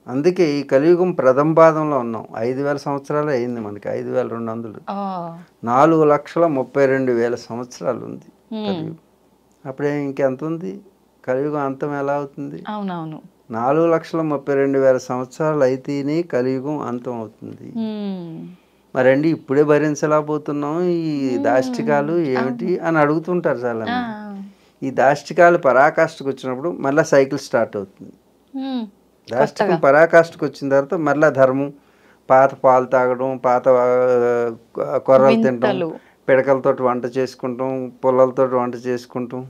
అందుకే ఈ కలియుగం ప్రథమ పాదంలో ఉన్నాం. 5,000 సంవత్సరాలు అయింది మనకి, 5,200. 4,32,000 సంవత్సరాలు ఉంది కలియుగం. అప్పుడే ఇంకెంత ఉంది? కలియుగం అంతం ఎలా అవుతుంది? అవునవును, 4,32,000 సంవత్సరాలు అయితేనే కలియుగం అంతం అవుతుంది. మరండి ఇప్పుడే భరించలేకపోతున్నాం ఈ దాష్టికాలు ఏమిటి అని అడుగుతుంటారు చాలా. ఈ దాష్టికాలు పరాకాష్ఠకు వచ్చినప్పుడు మళ్ళీ సైకిల్ స్టార్ట్ అవుతుంది. దాష్టికం పరాకాష్ఠకు వచ్చిన తర్వాత మళ్ళీ ధర్మం, పాత పాలు తాగడం, పాత కొర్రలు తినడం, పిడకలతోటి వంట చేసుకుంటాం, పుల్లలతో వంట చేసుకుంటాం,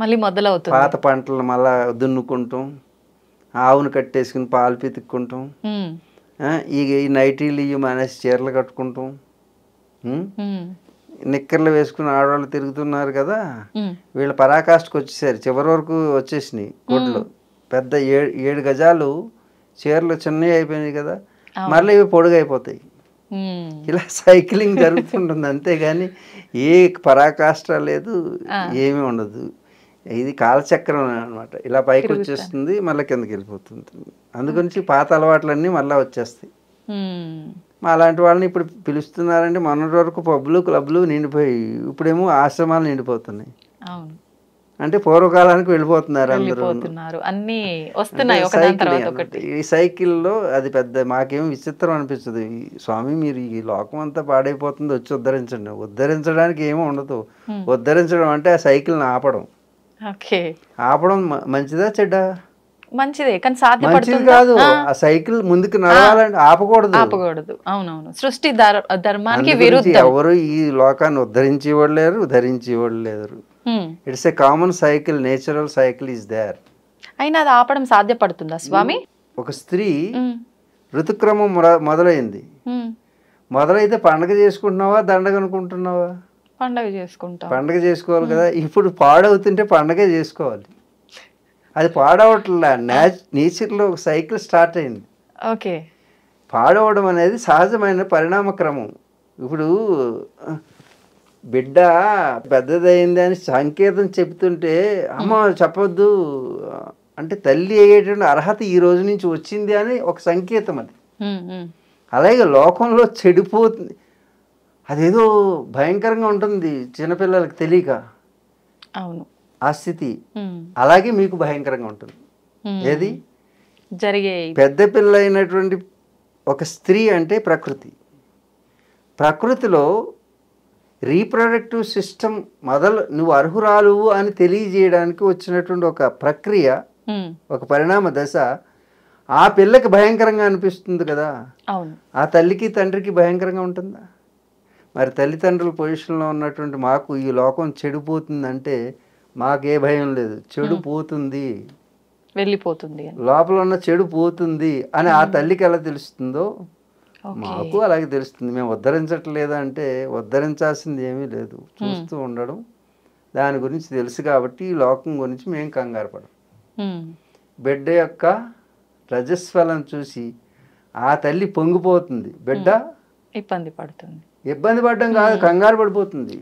మళ్ళీ మొదలవుతుంది. పాత పంటలు మళ్ళా దున్నుకుంటాం, ఆవును కట్టేసుకుని పాలు పితుక్కుంటాం, ఈ నైటీలు ఇవి మానేసి చీరలు కట్టుకుంటాం, నిక్కర్లు వేసుకుని ఆడవాళ్ళు తిరుగుతున్నారు కదా. వీళ్ళ పరాకాష్ఠకు వచ్చేసారు, చివరి వరకు వచ్చేసినాయి గుడ్లు. పెద్ద 7 గజాలు చీరలు చిన్నవి అయిపోయినాయి కదా, మళ్ళీ ఇవి పొడుగు అయిపోతాయి. ఇలా సైక్లింగ్ జరుగుతుంటుంది, అంతేగాని ఏ పరాకాష్ట లేదు, ఏమీ ఉండదు. ఇది కాలచక్రం అనమాట. ఇలా పైకి వచ్చేస్తుంది, మళ్ళీ కిందకి వెళ్ళిపోతుంది. అందుగురించి పాత అలవాట్లన్నీ మళ్ళీ వచ్చేస్తాయి. అలాంటి వాళ్ళని ఇప్పుడు పిలుస్తున్నారంటే మొన్నటి వరకు పబ్లు క్లబ్లు నిండిపోయి, ఇప్పుడేమో ఆశ్రమాలు నిండిపోతున్నాయి. అంటే పూర్వకాలానికి వెళ్ళిపోతున్నారు అందరూ. అన్ని వస్తున్నాయి ఒకదాని తర్వాత ఒకటి. ఈ సైకిల్లో అది పెద్ద మాకేం విచిత్రం అనిపిస్తుంది. స్వామి మీరు ఈ లోకం అంతా పాడైపోతుంది, వచ్చి ఉద్ధరించండి. ఉద్ధరించడానికి ఏమీ ఉండదు. ఉద్ధరించడం అంటే ఆ సైకిల్ని ఆపడం. ఆపడం మంచిదా చెడ్డా? మంచిదే, కానీ సాధ్యపడుతుంది కాదు. ఆ సైకిల్ ముందుకు నడవాలంటే ఆపకూడదు. అవునవును, సృష్టి ధర్మానికి విరుద్ధం. ఎవరు ఈ లోకాన్ని ఉద్ధరించేవాళ్ళు లేరు, ధరించేవాళ్ళు లేరు. It's a common cycle, natural cycle is there. అయినా అది ఆపడం సాధ్యపడుతుందా స్వామి? ఒక స్త్రీ ఋతుక్రమం మొదలైంది, మొదలైతే పండగ చేసుకుంటున్నావా, దండగ అనుకుంటున్నావా? పండగ చేసుకుంటా. పండగ చేసుకోవాలి కదా. ఇప్పుడు పాడవుతుంటే పండగే చేసుకోవాలి. అది పాడవట్లా, నేచర్లో ఒక సైకిల్ స్టార్ట్ అయింది. ఓకే, పాడవడం అనేది సహజమైన పరిణామ క్రమం. ఇప్పుడు బిడ్డ పెద్దదైంది అని సంకేతం చెప్తుంటే అమ్మ చెప్పొద్దు అంటే తల్లి అయ్యేటువంటి అర్హత ఈ రోజు నుంచి వచ్చింది అని ఒక సంకేతం అది. అలాగే లోకంలో చెడిపోతుంది, అదేదో భయంకరంగా ఉంటుంది చిన్నపిల్లలకి తెలియక. అవును, ఆ స్థితి అలాగే మీకు భయంకరంగా ఉంటుంది. ఏది జరిగే పెద్ద పిల్ల అయినటువంటి ఒక స్త్రీ అంటే ప్రకృతిలో రీప్రొడక్టివ్ సిస్టమ్ నువ్వు అర్హురాలు అని తెలియజేయడానికి వచ్చినటువంటి ఒక ప్రక్రియ, ఒక పరిణామ దశ. ఆ పిల్లకి భయంకరంగా అనిపిస్తుంది కదా, ఆ తల్లికి తండ్రికి భయంకరంగా ఉంటుందా? మరి తల్లిదండ్రుల పొజిషన్లో ఉన్నటువంటి మాకు ఈ లోకం చెడిపోతుందంటే మాకే భయం లేదు. చెడు పోతుంది, వెళ్ళిపోతుంది, లోపల ఉన్న చెడు పోతుంది అని ఆ తల్లికి ఎలా తెలుస్తుందో మాకు అలాగే తెలుస్తుంది. మేము ఉద్ధరించట్లేదా అంటే ఉద్ధరించాల్సింది ఏమీ లేదు, చూస్తూ ఉండడం. దాని గురించి తెలుసు కాబట్టి ఈ లోకం గురించి మేము కంగారు పడం. బిడ్డ యొక్క రజస్వలం చూసి ఆ తల్లి పొంగిపోతుంది, బిడ్డ ఇబ్బంది పడుతుంది. ఇబ్బంది పడడం కాదు, కంగారు పడిపోతుంది.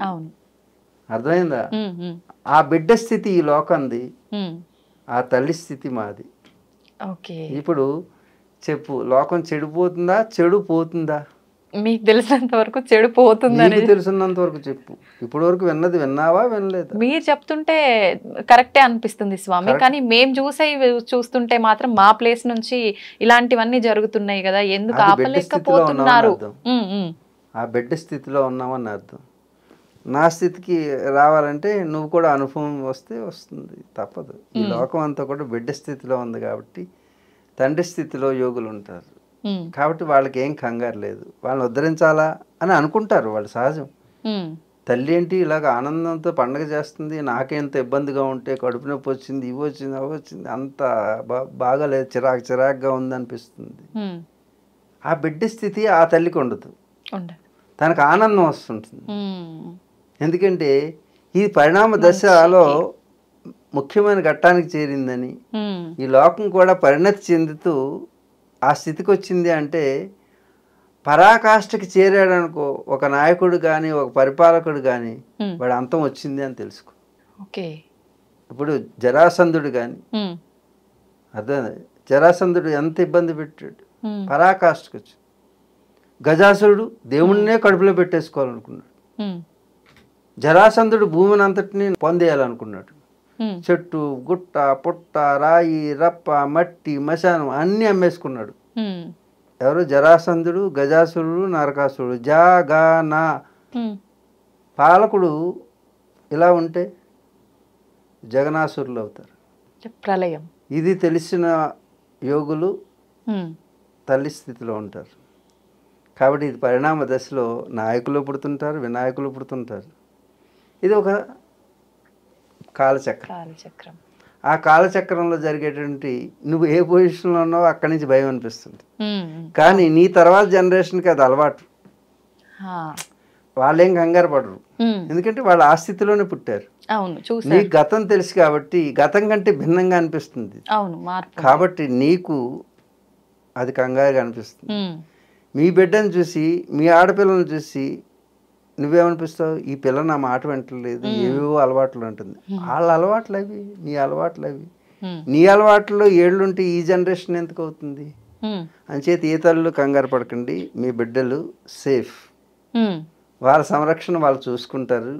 అర్థమైందా? ఆ బిడ్డ స్థితి ఈ లోకంది, ఆ తల్లి స్థితి మాది. ఇప్పుడు చెప్పు, లోకం చెడిపోతుందా, చెడు పోతుందా? మీకు తెలిసినంత వరకు చెడు పోతుంది. తెలిసినంత వరకు చెప్పు. ఇప్పటి వరకు విన్నది విన్నావా, వినలేదు? మీరు చెప్తుంటే కరెక్టే అనిపిస్తుంది స్వామి, కానీ మేము చూస్తుంటే మాత్రం మా ప్లేస్ నుంచి ఇలాంటివన్నీ జరుగుతున్నాయి కదా, ఎందుకు ఆపలేకపోతున్నారు? ఆ బిడ్డ స్థితిలో ఉన్నామని అర్థం. నా స్థితికి రావాలంటే నువ్వు కూడా అనుభవం వస్తే వస్తుంది, తప్పదు. ఈ లోకం అంతా కూడా బిడ్డ స్థితిలో ఉంది కాబట్టి తండ్రి స్థితిలో యోగులు ఉంటారు. కాబట్టి వాళ్ళకి ఏం కంగారు లేదు, వాళ్ళని ఉద్ధరించాలా అని అనుకుంటారు, వాళ్ళు సహజం. తల్లి ఏంటి ఇలాగ ఆనందంతో పండగ చేస్తుంది, నాకెంత ఇబ్బందిగా ఉంటే కడుపు నొప్పి వచ్చింది, ఇవి వచ్చింది, అవి వచ్చింది, అంత బాగాలేదు, చిరాకుగా ఉంది అనిపిస్తుంది. ఆ బిడ్డ స్థితి ఆ తల్లికి ఉండదు, తనకు ఆనందం వస్తుంటుంది. ఎందుకంటే ఈ పరిణామ దశలో ముఖ్యమైన ఘట్టానికి చేరిందని, ఈ లోకం కూడా పరిణతి చెందుతూ ఆ స్థితికి వచ్చింది అంటే పరాకాష్ఠకి చేరాడనుకో ఒక నాయకుడు కానీ ఒక పరిపాలకుడు కానీ వాడు అంతం వచ్చింది అని తెలుసుకో. ఇప్పుడు జరాసంధుడు కానీ అర్థం, జరాసంధుడు ఎంత ఇబ్బంది పెట్టాడు, పరాకాష్ఠకి వచ్చి. గజాసురుడు దేవుణ్ణే కడుపులో పెట్టేసుకోవాలనుకున్నాడు. జరాసంధుడు భూమిని అంతటిని పొందేయాలనుకున్నాడు. చెట్టు గుట్ట పుట్ట రాయి రప్ప మట్టి మశానం అన్నీ అమ్మేసుకున్నాడు. ఎవరు? జరాసంధుడు, గజాసురుడు, నరకాసురుడు. జాగానా పాలకుడు ఇలా ఉంటే జగనాసురులు అవుతారు. ప్రళయం. ఇది తెలిసిన యోగులు తల్లి స్థితిలో ఉంటారు. కాబట్టి ఇది పరిణామ దశలో నాయకులు పుడుతుంటారు, వినాయకులు పుడుతుంటారు. ఇది ఒక కాలచక్రం. ఆ కాలచక్రంలో జరిగేటువంటి నువ్వు ఏ పొజిషన్లో ఉన్నావో అక్కడి నుంచి భయం అనిపిస్తుంది. కానీ నీ తర్వాత జనరేషన్కి అది అలవాటు. వాళ్ళేం కంగారు పడరు, ఎందుకంటే వాళ్ళు ఆ స్థితిలోనే పుట్టారు. నీకు గతం తెలుసు కాబట్టి గతం కంటే భిన్నంగా అనిపిస్తుంది. కాబట్టి నీకు అది కంగారుగా అనిపిస్తుంది. మీ బిడ్డను చూసి మీ ఆడపిల్లని చూసి నువ్వేమనిపిస్తావు, ఈ పిల్ల నా మాట వింటలేదు, ఏవేవో అలవాట్లు ఉంటుంది. వాళ్ళ అలవాట్లు అవి, నీ అలవాట్లు అవి. నీ అలవాట్లో ఏళ్ళుంటే ఈ జనరేషన్ ఎందుకు అవుతుంది? అంచేత ఏ తల్లులు కంగారు పడకండి, మీ బిడ్డలు సేఫ్, వాళ్ళ సంరక్షణ వాళ్ళు చూసుకుంటారు.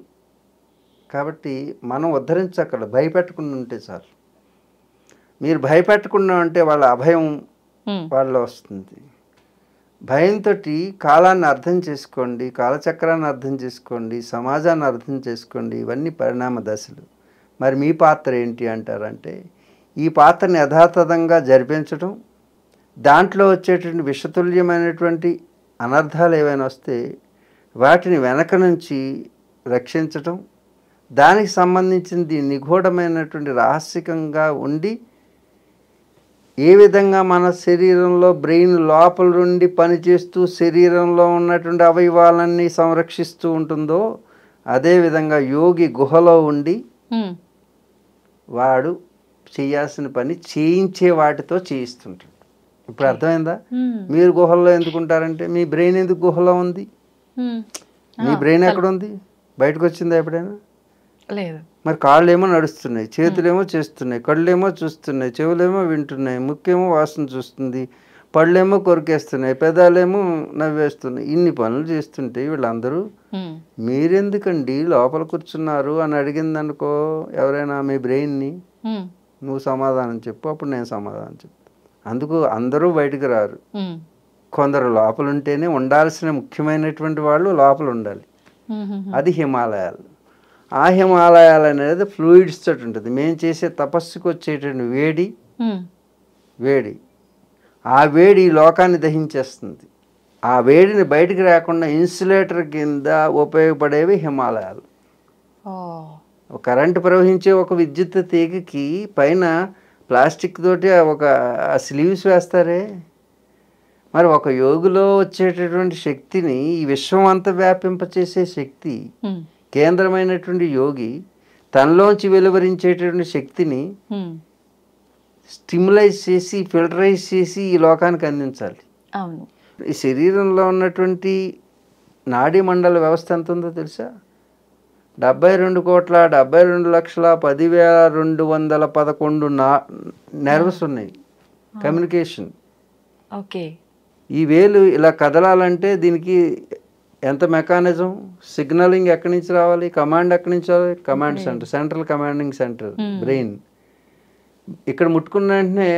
కాబట్టి మనం ఉద్ధరించక్కడ భయపెట్టకుండా ఉంటే చాలు. మీరు భయపెట్టకుండా ఉంటే వాళ్ళ అభయం వాళ్ళలో వస్తుంది. భయంతో కాలాన్ని అర్థం చేసుకోండి, కాలచక్రాన్ని అర్థం చేసుకోండి, సమాజాన్ని అర్థం చేసుకోండి. ఇవన్నీ పరిణామ దశలు. మరి మీ పాత్ర ఏంటి అంటారంటే, ఈ పాత్రని యథాతథంగా జరిపించడం, దాంట్లో వచ్చేటువంటి విషతుల్యమైనటువంటి అనర్థాలు ఏవైనా వస్తే వాటిని వెనక నుంచి రక్షించటం, దానికి సంబంధించింది నిగూఢమైనటువంటి రహస్యకంగా ఉండి ఏ విధంగా మన శరీరంలో బ్రెయిన్ లోపల నుండి పనిచేస్తూ శరీరంలో ఉన్నటువంటి అవయవాలన్నీ సంరక్షిస్తూ ఉంటుందో అదేవిధంగా యోగి గుహలో ఉండి వాడు చేయాల్సిన పని చేయించే వాటితో చేయిస్తుంటాడు. ఇప్పుడు అర్థమైందా? మీరు గుహల్లో ఎందుకుంటారంటే మీ బ్రెయిన్ ఎందుకు గుహలో ఉంది? మీ బ్రెయిన్ ఎక్కడ ఉంది? బయటకు వచ్చిందా ఎప్పుడైనా? లేదు. మరి కాళ్ళు ఏమో నడుస్తున్నాయి, చేతులేమో చేస్తున్నాయి, కళ్ళేమో చూస్తున్నాయి, చెవులేమో వింటున్నాయి, ముక్కేమో వాసన చూస్తుంది, పళ్ళేమో కొరికేస్తున్నాయి, పెదాలేమో నవ్వేస్తున్నాయి. ఇన్ని పనులు చేస్తుంటే వీళ్ళందరూ మీరెందుకండి లోపల కూర్చున్నారు అని అడిగిందనుకో ఎవరైనా మీ బ్రెయిన్ని, నువ్వు సమాధానం చెప్పు, అప్పుడు నేను సమాధానం చెప్తాను. అందుకు అందరూ బయటకు రారు. కొందరు లోపల ఉంటేనే ఉండాల్సిన ముఖ్యమైనటువంటి వాళ్ళు లోపల ఉండాలి. అది హిమాలయాలు. ఆ హిమాలయాలు అనేది ఫ్లూయిడ్స్ తోటి ఉంటుంది. మేము చేసే తపస్సుకు వచ్చేటువంటి వేడి ఆ వేడి లోకాన్ని దహించేస్తుంది. ఆ వేడిని బయటికి రాకుండా ఇన్సులేటర్ కింద ఉపయోగపడేవి హిమాలయాలు. కరెంటు ప్రవహించే ఒక విద్యుత్ తీగకి పైన ప్లాస్టిక్ తోటి ఒక స్లీవ్స్ వేస్తారే, మరి ఒక యోగిలో వచ్చేటటువంటి శక్తిని ఈ విశ్వం అంతా వ్యాపింపచేసే శక్తి కేంద్రమైనటువంటి యోగి తనలోంచి వెలువరించేటటువంటి శక్తిని స్టిమ్యులైజ్ చేసి ఫిల్టరైజ్ చేసి ఈ లోకానికి అందించాలి. అవును. ఈ శరీరంలో ఉన్నటువంటి నాడీ మండల వ్యవస్థ ఎంత ఉందో తెలుసా? 72,72,10,211 నెర్వ్స్ ఉన్నాయి. కమ్యూనికేషన్. ఓకే. ఈ వేలు ఇలా కదలాలంటే దీనికి ఎంత మెకానిజం, సిగ్నలింగ్ ఎక్కడి నుంచి రావాలి, కమాండ్ ఎక్కడి నుంచి రావాలి? Command centre, central commanding centre brain. ఇక్కడ ముట్టుకున్న వెంటనే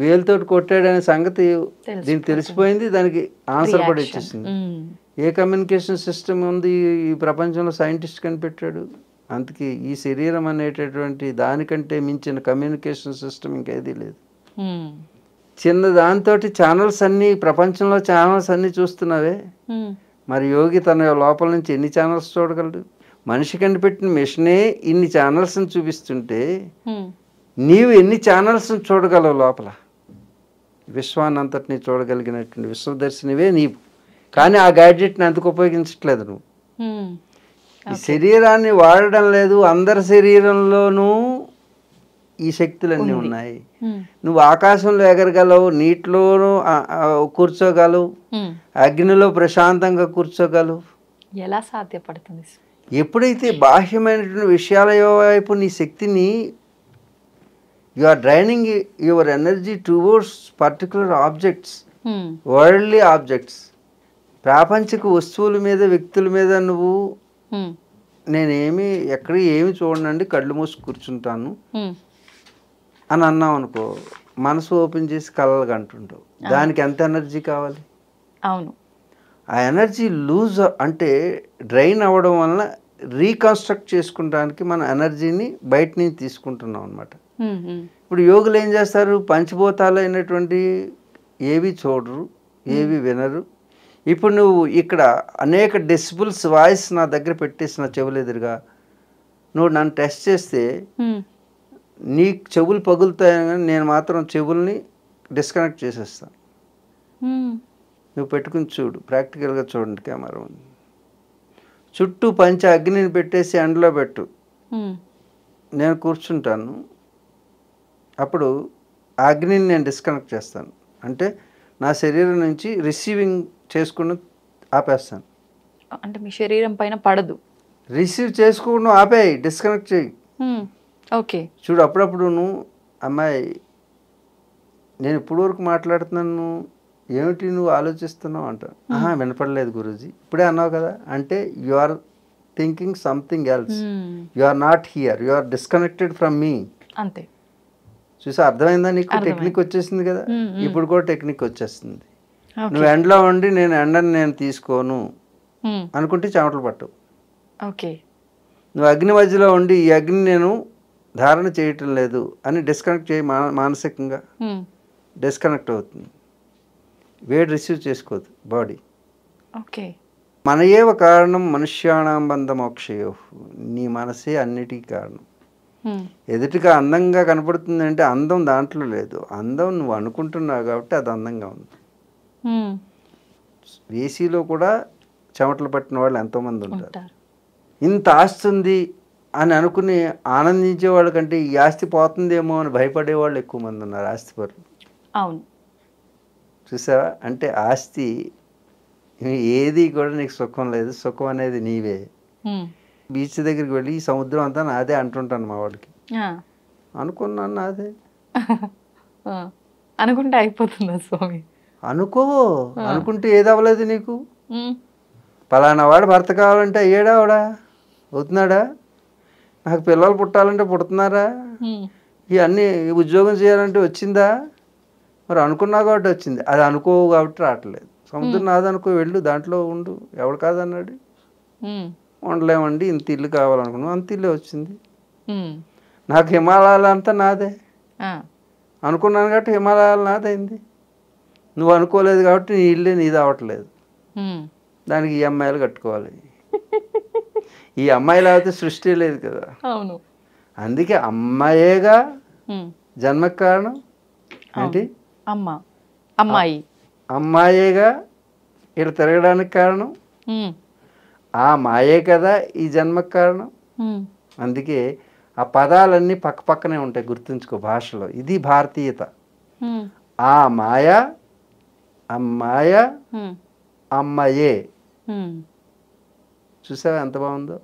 వేలుతోటి కొట్టాడనే సంగతి దీనికి తెలిసిపోయింది, దానికి ఆన్సర్ కూడా ఇచ్చేసింది. ఏ కమ్యూనికేషన్ సిస్టమ్ ఉంది ఈ ప్రపంచంలో సైంటిస్ట్ కనిపెట్టాడు? అందుకే ఈ శరీరం అనేటటువంటి దానికంటే మించిన కమ్యూనికేషన్ సిస్టమ్ ఇంకేదీ లేదు. చిన్న దాంతో ఛానల్స్ అన్నీ, ప్రపంచంలో ఛానల్స్ అన్నీ చూస్తున్నావే, మరి యోగి తన లోపల నుంచి ఎన్ని ఛానల్స్ చూడగలడు? మనిషి కనిపెట్టిన మిషనే ఇన్ని ఛానల్స్ని చూపిస్తుంటే నీవు ఎన్ని ఛానల్స్ని చూడగలవు లోపల? విశ్వాన్ని అంతటినీ చూడగలిగినటువంటి విశ్వదర్శినివే నీవు. కానీ ఆ గ్యాడ్జెట్ని ఎందుకు ఉపయోగించట్లేదు నువ్వు? ఈ శరీరాన్ని వాడడం లేదు. అందరి శరీరంలోనూ ఈ శక్తులన్నీ ఉన్నాయి. నువ్వు ఆకాశంలో ఎగరగలవు, నీటిలోనూ కూర్చోగలవు, అగ్నిలో ప్రశాంతంగా కూర్చోగలవు. ఎలా సాధ్యపడుతుంది? ఎప్పుడైతే బాహ్యమైనటువంటి విషయాల వైపు నీ శక్తిని you are draining your energy towards particular objects, worldly objects, ప్రాపంచిక వస్తువుల మీద, వ్యక్తుల మీద నువ్వు నేనేమి ఎక్కడ ఏమి చూడనండి, కళ్ళు మూసి కూర్చుంటాను అని అన్నావు అనుకో, మనసు ఓపెన్ చేసి కలలు కంటుంటావు. దానికి ఎంత ఎనర్జీ కావాలి? అవును. ఆ ఎనర్జీ లూజ్ అంటే డ్రైన్ అవ్వడం వలన రీకన్స్ట్రక్ట్ చేసుకుంటానికి మన ఎనర్జీని బయట నుంచి తీసుకుంటున్నాం అనమాట. ఇప్పుడు యోగులు ఏం చేస్తారు? పంచభూతాలు అయినటువంటి ఏవి చూడరు, ఏవి వినరు. ఇప్పుడు నువ్వు ఇక్కడ అనేక డెసిబుల్స్ వాయిస్ నా దగ్గర పెట్టేసిన చెవులు ఎదురుగా నువ్వు నన్ను టెస్ట్ చేస్తే నీ చెవులు పగులుతాయని నేను మాత్రం చెవుల్ని డిస్కనెక్ట్ చేసేస్తాను. నువ్వు పెట్టుకుని చూడు, ప్రాక్టికల్గా చూడండి. కెమెరా ఉంది, చుట్టూ పంచ అగ్నిని పెట్టేసి ఎండలో పెట్టు, నేను కూర్చుంటాను. అప్పుడు ఆ అగ్నిని నేను డిస్కనెక్ట్ చేస్తాను. అంటే నా శరీరం నుంచి రిసీవింగ్ చేసుకుని ఆపేస్తాను. అంటే మీ శరీరం పైన పడదు. రిసీవ్ చేసుకోవడం ఆపేయి, డిస్కనెక్ట్ చేయి. ఓకే. చూడు అప్పుడప్పుడు నువ్వు అమ్మాయి నేను ఇప్పుడు వరకు మాట్లాడుతున్నాను, ఏమిటి నువ్వు ఆలోచిస్తున్నావు అంట. వినపడలేదు గురూజీ, ఇప్పుడే అన్నావు కదా అంటే you are thinking something else, you are not here, you are disconnected from me. అంతే. చూసా అర్థమైందా నీకు? టెక్నిక్ వచ్చేసింది కదా, ఇప్పుడు కూడా టెక్నిక్ వచ్చేస్తుంది. నువ్వు ఎండలో ఉండి నేను ఎండని నేను తీసుకోను అనుకుంటే చెమటలు పట్టవు. ఓకే. నువ్వు అగ్ని మధ్యలో ఉండి ఈ అగ్ని నేను ధారణ చేయటం లేదు అని డిస్కనెక్ట్ చేయి, మానసికంగా డిస్కనెక్ట్ అవుతుంది. వేడి రిసీవ్ చేసుకోదు బాడీ. ఓకే. మన ఏవ కారణం మనుష్యాణం బంధ మోక్షయో, నీ మనసే అన్నిటికీ కారణం. ఎదుటిగా అందంగా కనపడుతుంది అంటే అందం దాంట్లో లేదు, అందం నువ్వు అనుకుంటున్నావు కాబట్టి అది అందంగా ఉంది. ఏసీలో కూడా చెమటలు పట్టిన వాళ్ళు ఎంతోమంది ఉంటారు. ఇంత ఆస్తి ఉంది అని అనుకుని ఆనందించే వాళ్ళ కంటే ఈ ఆస్తి పోతుందేమో అని భయపడే వాళ్ళు ఎక్కువ మంది ఉన్నారు, ఆస్తిపరులు. అవును. చూసావా? అంటే ఆస్తి ఏది కూడా నీకు సుఖం లేదు, సుఖం అనేది నీవే. బీచ్ దగ్గరికి వెళ్ళి ఈ సముద్రం అంతా నాదే అంటుంటాను మా వాడికి. అనుకున్నాను నాదే అనుకుంటే అయిపోతుందా స్వామి? అనుకుంటే ఏది అవ్వలేదు నీకు. పలానా వాడు భర్త కావాలంటే అయ్యాడా? వాడా అవుతున్నాడా? నాకు పిల్లలు పుట్టాలంటే పుడుతున్నారా? ఇవన్నీ ఉద్యోగం చేయాలంటే వచ్చిందా? మరి అనుకున్నావు కాబట్టి వచ్చింది, అది అనుకోవు కాబట్టి రావట్లేదు. సముద్రం నాదనుకో, వెళ్ళు దాంట్లో ఉండు, ఎవడు కాదన్నాడు? ఉండలేమండి, ఇంత ఇల్లు కావాలనుకున్నావు, అంత ఇల్లే వచ్చింది. నాకు హిమాలయాలు అంతా నాదే అనుకున్నాను కాబట్టి హిమాలయాలు నాదైంది. నువ్వు అనుకోలేదు కాబట్టి నీ ఇల్లే నీది అవ్వట్లేదు. దానికి ఈ అమ్మాయిలు కట్టుకోవాలి. ఈ అమ్మాయిలు అయితే సృష్టి లేదు కదా. అవును. అందుకే అమ్మాయేగా జన్మకు కారణం. ఏంటి? అమ్మాయేగా ఇక్కడ తిరగడానికి కారణం. ఆ మాయే కదా ఈ జన్మకు కారణం. అందుకే ఆ పదాలన్నీ పక్క పక్కనే ఉంటాయి, గుర్తుంచుకో భాషలో. ఇది భారతీయత. ఆ మాయ, అమ్మాయ, అమ్మాయే. చూసావా ఎంత బాగుందో?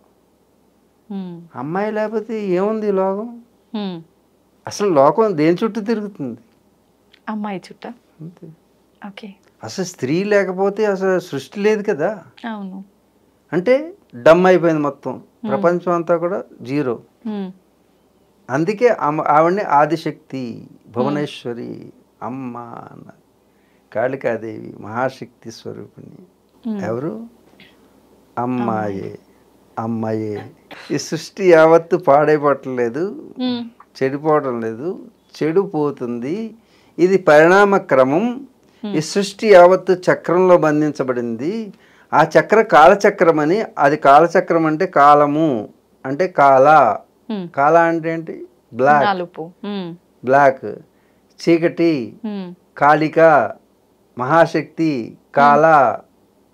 అమ్మాయి లేకపోతే ఏముంది లోకం? అసలు లోకం దేని చుట్టూ తిరుగుతుంది? అమ్మాయి చుట్టూ. అంతే. ఓకే. అసలు స్త్రీ లేకపోతే అసలు సృష్టి లేదు కదా. అవును. అంటే డమ్ అయిపోయింది మొత్తం, ప్రపంచం అంతా కూడా జీరో. అందుకే ఆవిడని ఆదిశక్తి, భువనేశ్వరి, అమ్మ అన్నారు. కాళికాదేవి మహాశక్తి స్వరూపిణి. ఎవరు? అమ్మాయే, అమ్మాయే. ఈ సృష్టి యావత్తు పాడైపోవట్లేదు, చెడిపోవడం లేదు, చెడిపోతుంది. ఇది పరిణామ క్రమం. ఈ సృష్టి యావత్తు చక్రంలో బంధించబడింది. ఆ చక్ర కాలచక్రం అని. అది కాలచక్రం అంటే కాలము అంటే కాల. కాల అంటే ఏంటి? బ్లాక్. బ్లాక్ చీకటి. కాళిక మహాశక్తి. కాల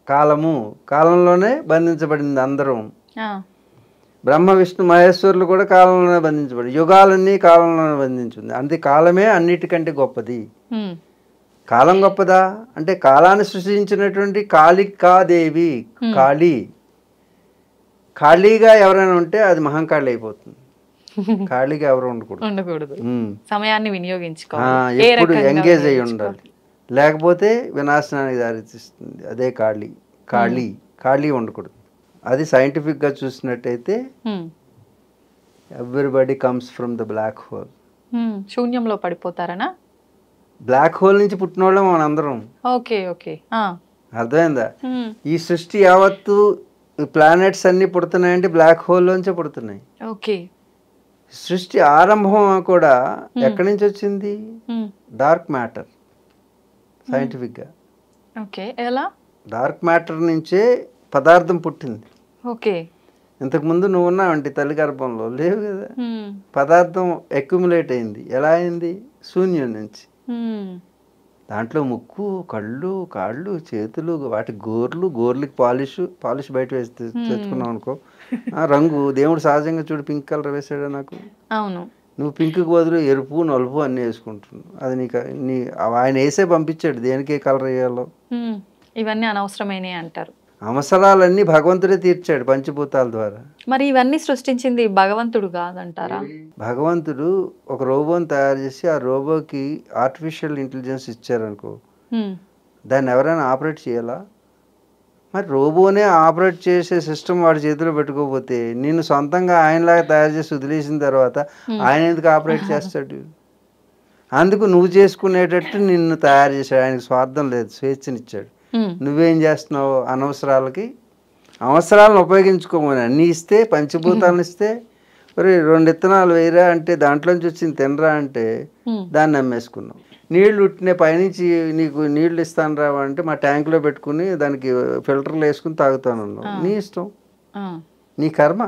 కాలము. కాలంలోనే బంధించబడింది అందరం. బ్రహ్మ విష్ణు మహేశ్వరులు కూడా కాలంలోనే బంధించబడి, యుగాలన్నీ కాలంలోనే బంధించింది. అంతే. కాలమే అన్నిటికంటే గొప్పది. కాలం గొప్పదా అంటే కాలాన్ని సృష్టించినటువంటి కాళికాదేవి. కాళీ. ఖాళీగా ఎవరైనా ఉంటే అది మహంకాళి అయిపోతుంది. ఖాళీగా ఎవరు ఉండకూడదు. సమయాన్ని వినియోగించుకోవాలి, ఎప్పుడు ఎంగేజ్ అయ్యి ఉండాలి, లేకపోతే వినాశనానికి దారితీస్తుంది. అదే ఖాళీ. ఖాళీ ఉండకూడదు. అది సైంటిఫిక్గా చూసినట్టయితే everybody comes from the black hole. శూన్యంలో పడిపోతారనా? బ్లాక్ హోల్ నుంచి పుట్టిన వాళ్ళం మనందరం. ఓకే. ఓకే. అర్థమైందా? ఈ సృష్టి యావత్తు ప్లానెట్స్ అన్ని పుడుతున్నాయంటే బ్లాక్ హోల్లోంచే పుడుతున్నాయి. ఓకే. సృష్టి ఆరంభం కూడా ఎక్కడి నుంచి వచ్చింది? Dark matter. సైంటిఫిక్గా ఓకే. ఎలా? డార్క్ మ్యాటర్ నుంచే పదార్థం పుట్టింది. ఓకే. ఇంతకుముందు నువ్వు ఉన్నావంటే తల్లి గర్భంలో లేవు కదా. పదార్థం అక్యుములేట్ అయింది. ఎలా అయింది? శూన్యం నుంచి. దాంట్లో ముక్కు, కళ్ళు, కాళ్ళు, చేతులు, వాటి గోర్లకి పాలిష్ బయట వేసి తెచ్చుకున్నావు అనుకో, రంగు దేవుడు సహజంగా చూడు పింక్ కలర్ వేసాడా నాకు. అవును. నువ్వు పింక్ బదులు ఎరుపు, నలుపు అన్నీ వేసుకుంటున్నావు. అది ఆయన వేసే పంపించాడు దేనికి కలర్ వేయాలో. ఇవన్నీ అనవసరమైనవి అంటారు. అవసరాలన్నీ భగవంతుడే తీర్చాడు పంచభూతాల ద్వారా. మరి ఇవన్నీ సృష్టించింది భగవంతుడు కాదంటారా? భగవంతుడు ఒక రోబోని తయారు చేసి ఆ రోబోకి ఆర్టిఫిషియల్ ఇంటెలిజెన్స్ ఇచ్చారనుకో, దాన్ని ఎవరైనా ఆపరేట్ చేయాలా? మరి రోబోనే ఆపరేట్ చేసే సిస్టమ్ వాడి చేతిలో పెట్టుకోకపోతే నిన్ను సొంతంగా ఆయనలాగా తయారు చేసి వదిలేసిన తర్వాత ఆయన ఎందుకు ఆపరేట్ చేస్తాడు? అందుకు నువ్వు చేసుకునేటట్టు నిన్ను తయారు చేశాడు. ఆయనకు స్వార్థం లేదు, స్వేచ్ఛనిచ్చాడు. నువ్వేం చేస్తున్నావు? అనవసరాలకి అవసరాలను ఉపయోగించుకోమని అన్నీ ఇస్తే, పంచభూతాలను ఇస్తే, మరి 2 విత్తనాలు వేయరా అంటే దాంట్లోంచి వచ్చింది తినరా అంటే దాన్ని అమ్మేసుకున్నావు. నీళ్లు ఉట్టినే పైనుంచి నీకు నీళ్లు ఇస్తాను రావా అంటే మా ట్యాంకులో పెట్టుకుని దానికి ఫిల్టర్లు వేసుకుని తాగుతానన్నావు. నీ ఇష్టం, నీ కర్మ.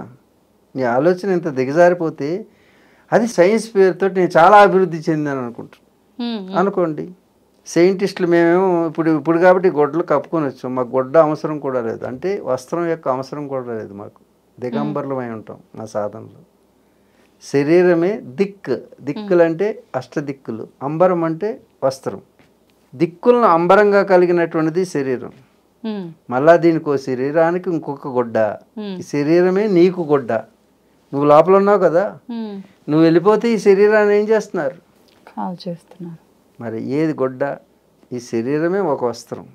నీ ఆలోచన ఇంత దిగజారిపోతే అది సైన్స్ పేరుతో నేను చాలా అభివృద్ధి చెందాను అనుకోండి. సైంటిస్టులు మేమేమో ఇప్పుడు కాబట్టి గొడ్డలు కప్పుకొని వచ్చాం. మాకు గొడ్డ అవసరం కూడా లేదు, అంటే వస్త్రం యొక్క అవసరం కూడా లేదు. మాకు దిగంబరులమై ఉంటాం మా సాధనలో. శరీరమే దిక్కులు అంటే అష్టదిక్కులు, అంబరం అంటే వస్త్రం. దిక్కులను అంబరంగా కలిగినటువంటిది శరీరం. మళ్ళా దీనికో శరీరానికి ఇంకొక గొడ్డ. ఈ శరీరమే నీకు గొడ్డ. నువ్వు లోపల ఉన్నావు కదా, నువ్వు వెళ్ళిపోతే ఈ శరీరాన్ని ఏం చేస్తున్నారు? కాల్ చేస్తున్నారు. మరి ఏది గొడ్డ? ఈ శరీరమే ఒక వస్త్రం.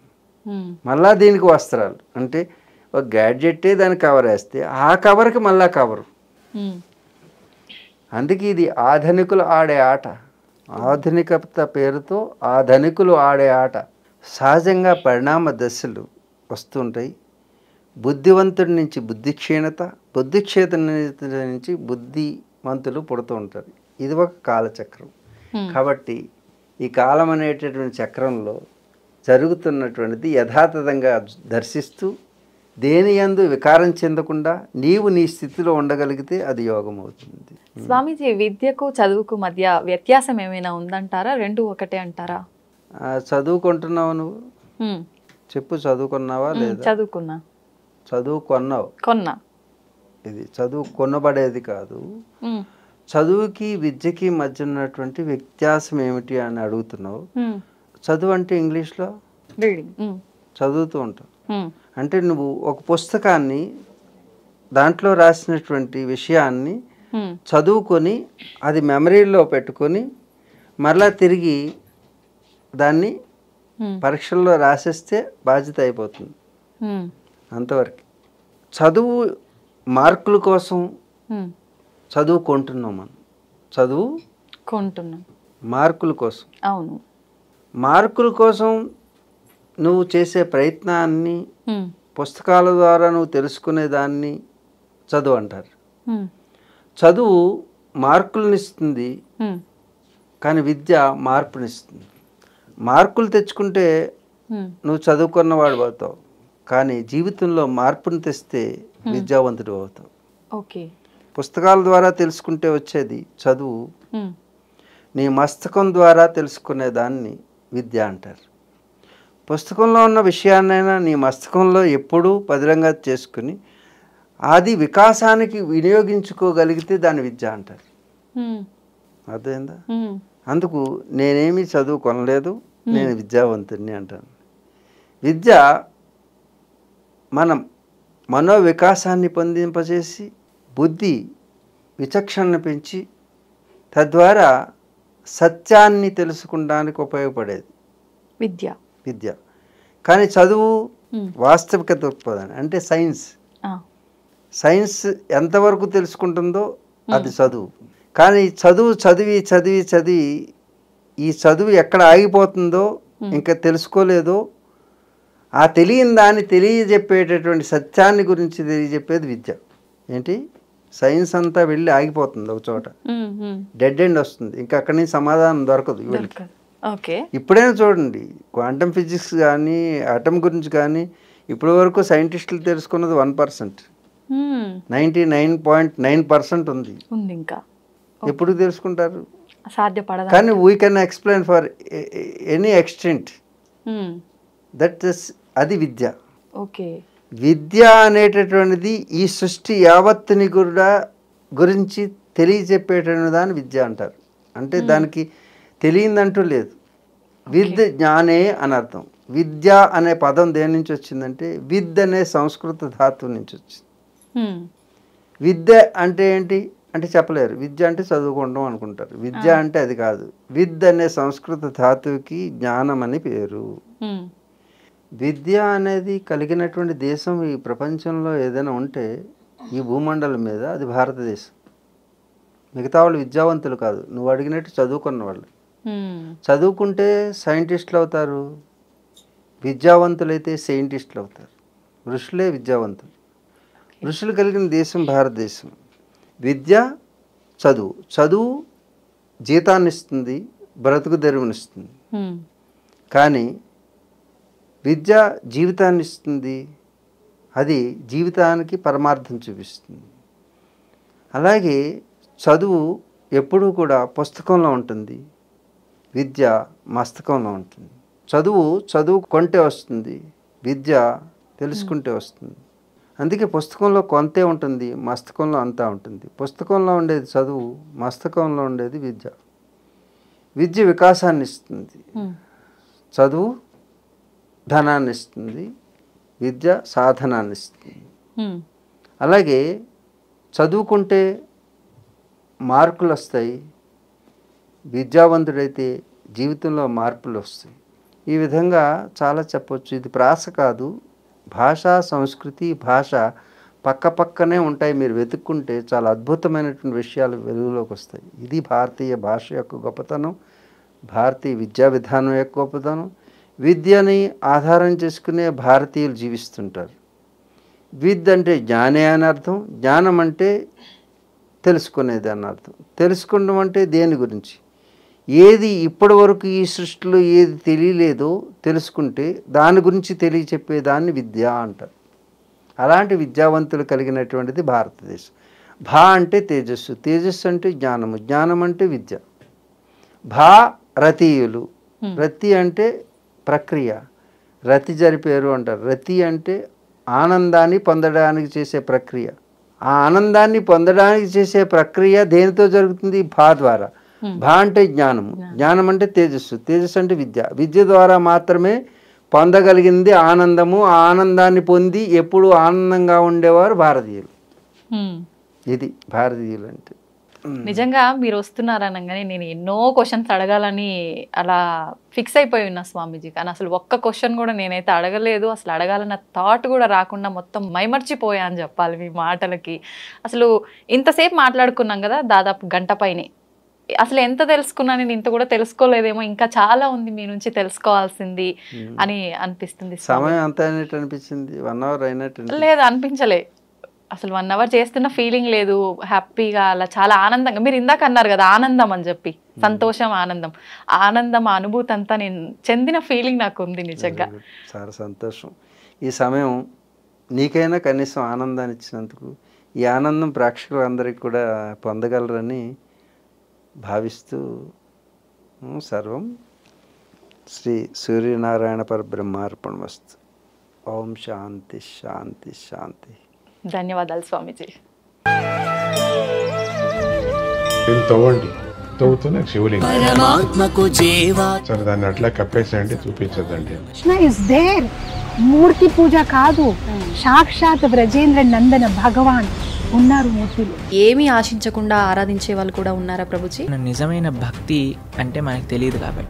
మళ్ళా దీనికి వస్త్రాలు అంటే ఒక గ్యాడ్జెట్టే దానికి కవర్ వేస్తే ఆ కవర్కి మళ్ళా కవరు. అందుకే ఇది ఆధునికులు ఆడే ఆట. ఆధునికత పేరుతో ఆధునికులు ఆడే ఆట. సహజంగా పరిణామ దశలు వస్తుంటాయి. బుద్ధివంతుడి నుంచి బుద్ధి క్షీణత, బుద్ధి క్షీణత నుంచి బుద్ధివంతులు పుడుతూ ఉంటారు. ఇది ఒక కాలచక్రం. కాబట్టి ఈ కాలం అనేటటువంటి చక్రంలో జరుగుతున్నటువంటిది యథాతథంగా దర్శిస్తూ దేని యందు వికారం చెందకుండా నీవు నీ స్థితిలో ఉండగలిగితే అది యోగం అవుతుంది. స్వామీజీ, విద్యకు చదువుకు మధ్య వ్యత్యాసం ఏమైనా ఉందంటారా? 2 ఒకటే అంటారా? చదువుకుంటున్నావు నువ్వు చెప్పు, చదువుకున్నావా లేదా? చదువుకున్నా. కొన్నా. ఇది చదువు కొనబడేది కాదు. చదువుకి విద్యకి మధ్య ఉన్నటువంటి వ్యత్యాసం ఏమిటి అని అడుగుతున్నావు. చదువు అంటే ఇంగ్లీష్లో చదువుతూ ఉంటావు. అంటే నువ్వు ఒక పుస్తకాన్ని దాంట్లో రాసినటువంటి విషయాన్ని చదువుకొని అది మెమరీలో పెట్టుకొని మరలా తిరిగి దాన్ని పరీక్షల్లో రాసేస్తే బాధ్యత అయిపోతుంది. అంతవరకు చదువు మార్కుల కోసం చదువుకుంటున్నాం. మనం చదువుకుంటున్నాం మార్కుల కోసం. అవును, మార్కుల కోసం నువ్వు చేసే ప్రయత్నాన్ని, పుస్తకాల ద్వారా నువ్వు తెలుసుకునే దాన్ని చదువు అంటారు. చదువు మార్కులనిస్తుంది, కానీ విద్య మార్పునిస్తుంది. మార్కులు తెచ్చుకుంటే నువ్వు చదువుకున్నవాడు అవుతావు, కానీ జీవితంలో మార్పుని తెస్తే విద్యావంతుడు అవుతావు. ఓకే, పుస్తకాల ద్వారా తెలుసుకుంటే వచ్చేది చదువు. నీ మస్తకం ద్వారా తెలుసుకునే దాన్ని విద్య అంటారు. పుస్తకంలో ఉన్న విషయాన్నైనా నీ మస్తకంలో ఎప్పుడూ పదిలంగా చేసుకుని అది వికాసానికి వినియోగించుకోగలిగితే దాన్ని విద్య అంటారు. అర్థమైందా? అందుకు నేనేమి చదువు కొనలేదు, నేను విద్యావంతుడిని అంటాను. విద్య మనం మనోవికాసాన్ని పొందింపజేసి బుద్ధి విచక్షణను పెంచి తద్వారా సత్యాన్ని తెలుసుకోవడానికి ఉపయోగపడేది విద్య. కానీ చదువు వాస్తవిక దృక్పథం అంటే సైన్స్ ఎంతవరకు తెలుసుకుంటుందో అది చదువు. కానీ చదివి ఈ చదువు ఎక్కడ ఆగిపోతుందో, ఇంకా తెలుసుకోలేదో, ఆ తెలియని దాన్ని తెలియజెప్పేటటువంటి సత్యాన్ని గురించి తెలియజెప్పేది విద్య. ఏంటి, సైన్స్ అంతా వెళ్ళి ఆగిపోతుంది ఒక చోట, డెడ్ ఎండ్ వస్తుంది, ఇంకా అక్కడి నుంచి సమాధానం దొరకదు వీళ్ళకి. ఇప్పుడైనా చూడండి, క్వాంటమ్ ఫిజిక్స్ కానీ ఆటమ్ గురించి కానీ ఇప్పటి వరకు సైంటిస్టులు తెలుసుకున్నది 1%, 99.9% ఉంది. ఇంకా ఎప్పుడు తెలుసుకుంటారు? సాధ్యపడదు. కానీ we can explain for any extent. That is అది విద్య. ఓకే, విద్య అనేటటువంటిది ఈ సృష్టి యావత్తుని కూడా గురించి తెలియజెప్పేటటువంటి దాన్ని విద్య అంటారు. అంటే దానికి తెలియదంటూ లేదు. విద్య జ్ఞానే అని అర్థం. విద్య అనే పదం దేని నుంచి వచ్చిందంటే విద్ అనే సంస్కృత ధాతువు నుంచి వచ్చింది. విద్య అంటే ఏంటి అంటే చెప్పలేరు. విద్య అంటే చదువుకోవడం అనుకుంటారు. విద్య అంటే అది కాదు. విద్ అనే సంస్కృత ధాతువుకి జ్ఞానం అని పేరు. విద్య అనేది కలిగినటువంటి దేశం ఈ ప్రపంచంలో ఏదైనా ఉంటే ఈ భూమండలం మీద అది భారతదేశం. మిగతా వాళ్ళు విద్యావంతులు కాదు, నువ్వు అడిగినట్టు చదువుకున్న వాళ్ళు. చదువుకుంటే సైంటిస్టులు అవుతారు, విద్యావంతులైతే సైంటిస్టులు అవుతారు. ఋషులే విద్యావంతులు. ఋషులు కలిగిన దేశం భారతదేశం. విద్య చదువు. చదువు జీతాన్ని ఇస్తుంది, బ్రతుకు తెరువునిస్తుంది. కానీ విద్య జీవితాన్ని ఇస్తుంది, అది జీవితానికి పరమార్థం చూపిస్తుంది. అలాగే చదువు ఎప్పుడూ కూడా పుస్తకంలో ఉంటుంది, విద్య మస్తకంలో ఉంటుంది. చదువు కొంటే వస్తుంది, విద్య తెలుసుకుంటే వస్తుంది. అందుకే పుస్తకంలో కొంతే ఉంటుంది, మస్తకంలో అంతా ఉంటుంది. పుస్తకంలో ఉండేది చదువు, మస్తకంలో ఉండేది విద్య. విద్య వికాసాన్ని ఇస్తుంది, చదువు ధనాన్ని ఇస్తుంది, విద్య సాధనాన్ని ఇస్తుంది. అలాగే చదువుకుంటే మార్కులు వస్తాయి, విద్యావంతుడైతే జీవితంలో మార్పులు వస్తాయి. ఈ విధంగా చాలా చెప్పొచ్చు. ఇది ప్రాస కాదు, భాష, సంస్కృతి, భాష పక్కనే ఉంటాయి. మీరు వెతుక్కుంటే చాలా అద్భుతమైనటువంటి విషయాలు వెలుగులోకి వస్తాయి. ఇది భారతీయ భాష యొక్క గొప్పతనం, భారతీయ విద్యా విధానం యొక్క గొప్పతనం. విద్యని ఆధారం చేసుకునే భారతీయులు జీవిస్తుంటారు. విద్య అంటే జ్ఞానే అని అర్థం. జ్ఞానం అంటే తెలుసుకునేది అని అర్థం. తెలుసుకోవడం అంటే దేని గురించి, ఏది ఇప్పటి వరకు ఈ సృష్టిలో ఏది తెలియలేదో తెలుసుకుంటే దాని గురించి తెలియచెప్పేదాన్ని విద్య అంటారు. అలాంటి విద్యావంతులు కలిగినటువంటిది భారతదేశం. భా అంటే తేజస్సు, తేజస్సు అంటే జ్ఞానము, జ్ఞానం అంటే విద్య. రతీయులు, రతి అంటే ప్రక్రియ, రతి జరిపేరు అంటారు. రతి అంటే ఆనందాన్ని పొందడానికి చేసే ప్రక్రియ. ఆ ఆనందాన్ని పొందడానికి చేసే ప్రక్రియ దేనితో జరుగుతుంది? భా ద్వారా. భా అంటే జ్ఞానము, జ్ఞానం అంటే తేజస్సు, తేజస్సు అంటే విద్య. విద్య ద్వారా మాత్రమే పొందగలిగింది ఆనందము. ఆ ఆనందాన్ని పొంది ఎప్పుడు ఆనందంగా ఉండేవారు భారతీయులు. ఇది భారతీయులు అంటే. నిజంగా మీరు వస్తున్నారనగానే నేను ఎన్నో క్వశ్చన్స్ అడగాలని అలా ఫిక్స్ అయిపోయి ఉన్నా స్వామీజీ. కానీ అసలు ఒక్క క్వశ్చన్ కూడా నేనైతే అడగలేదు. అసలు అడగాలన్న థాట్ కూడా రాకుండా మొత్తం మైమర్చిపోయా అని చెప్పాలి మీ మాటలకి. అసలు ఇంతసేపు మాట్లాడుకున్నాం కదా, దాదాపు గంట పైనే. అసలు ఎంత తెలుసుకున్నా నేను ఇంత కూడా తెలుసుకోలేదేమో, ఇంకా చాలా ఉంది మీ నుంచి తెలుసుకోవాల్సింది అని అనిపిస్తుంది. సమయం అంతా అయినట్టు అనిపించింది, 1 hour అయినట్టు లేదు అనిపించలే. అసలు 1 hour చేస్తున్న ఫీలింగ్ లేదు, హ్యాపీగా అలా చాలా ఆనందంగా. మీరు ఇందాక అన్నారు కదా ఆనందం అని చెప్పి, సంతోషం, ఆనందం, ఆనందం అనుభూతి అంతా నేను చెందిన ఫీలింగ్ నాకు ఉంది నిజంగా. చాలా సంతోషం. ఈ సమయం నీకైనా కనీసం ఆనందాన్ని ఇచ్చినందుకు, ఈ ఆనందం ప్రేక్షకులందరికీ కూడా పొందగలరని భావిస్తూ సర్వం శ్రీ సూర్యనారాయణ పరబ్రహ్మార్పణమస్తు. ఓం శాంతి శాంతి శాంతి. ధన్యవాదాలు స్వామీజీ. తవ్వండి, తవ్వుతున్న శివలింగం సరే దాన్ని అట్లా కప్పేసేయండి, చూపించదండి. Krishna is there. మూర్తి పూజ కాదు, సాక్షాత్ బ్రజేంద్ర నందన భగవాన్ ఉన్నారు మూర్తిలో. ఏమీ ఆశించకుండా ఆరాధించే వాళ్ళు కూడా ఉన్నారా ప్రభుజీ? నిజమైన భక్తి అంటే మనకు తెలియదు కాబట్టి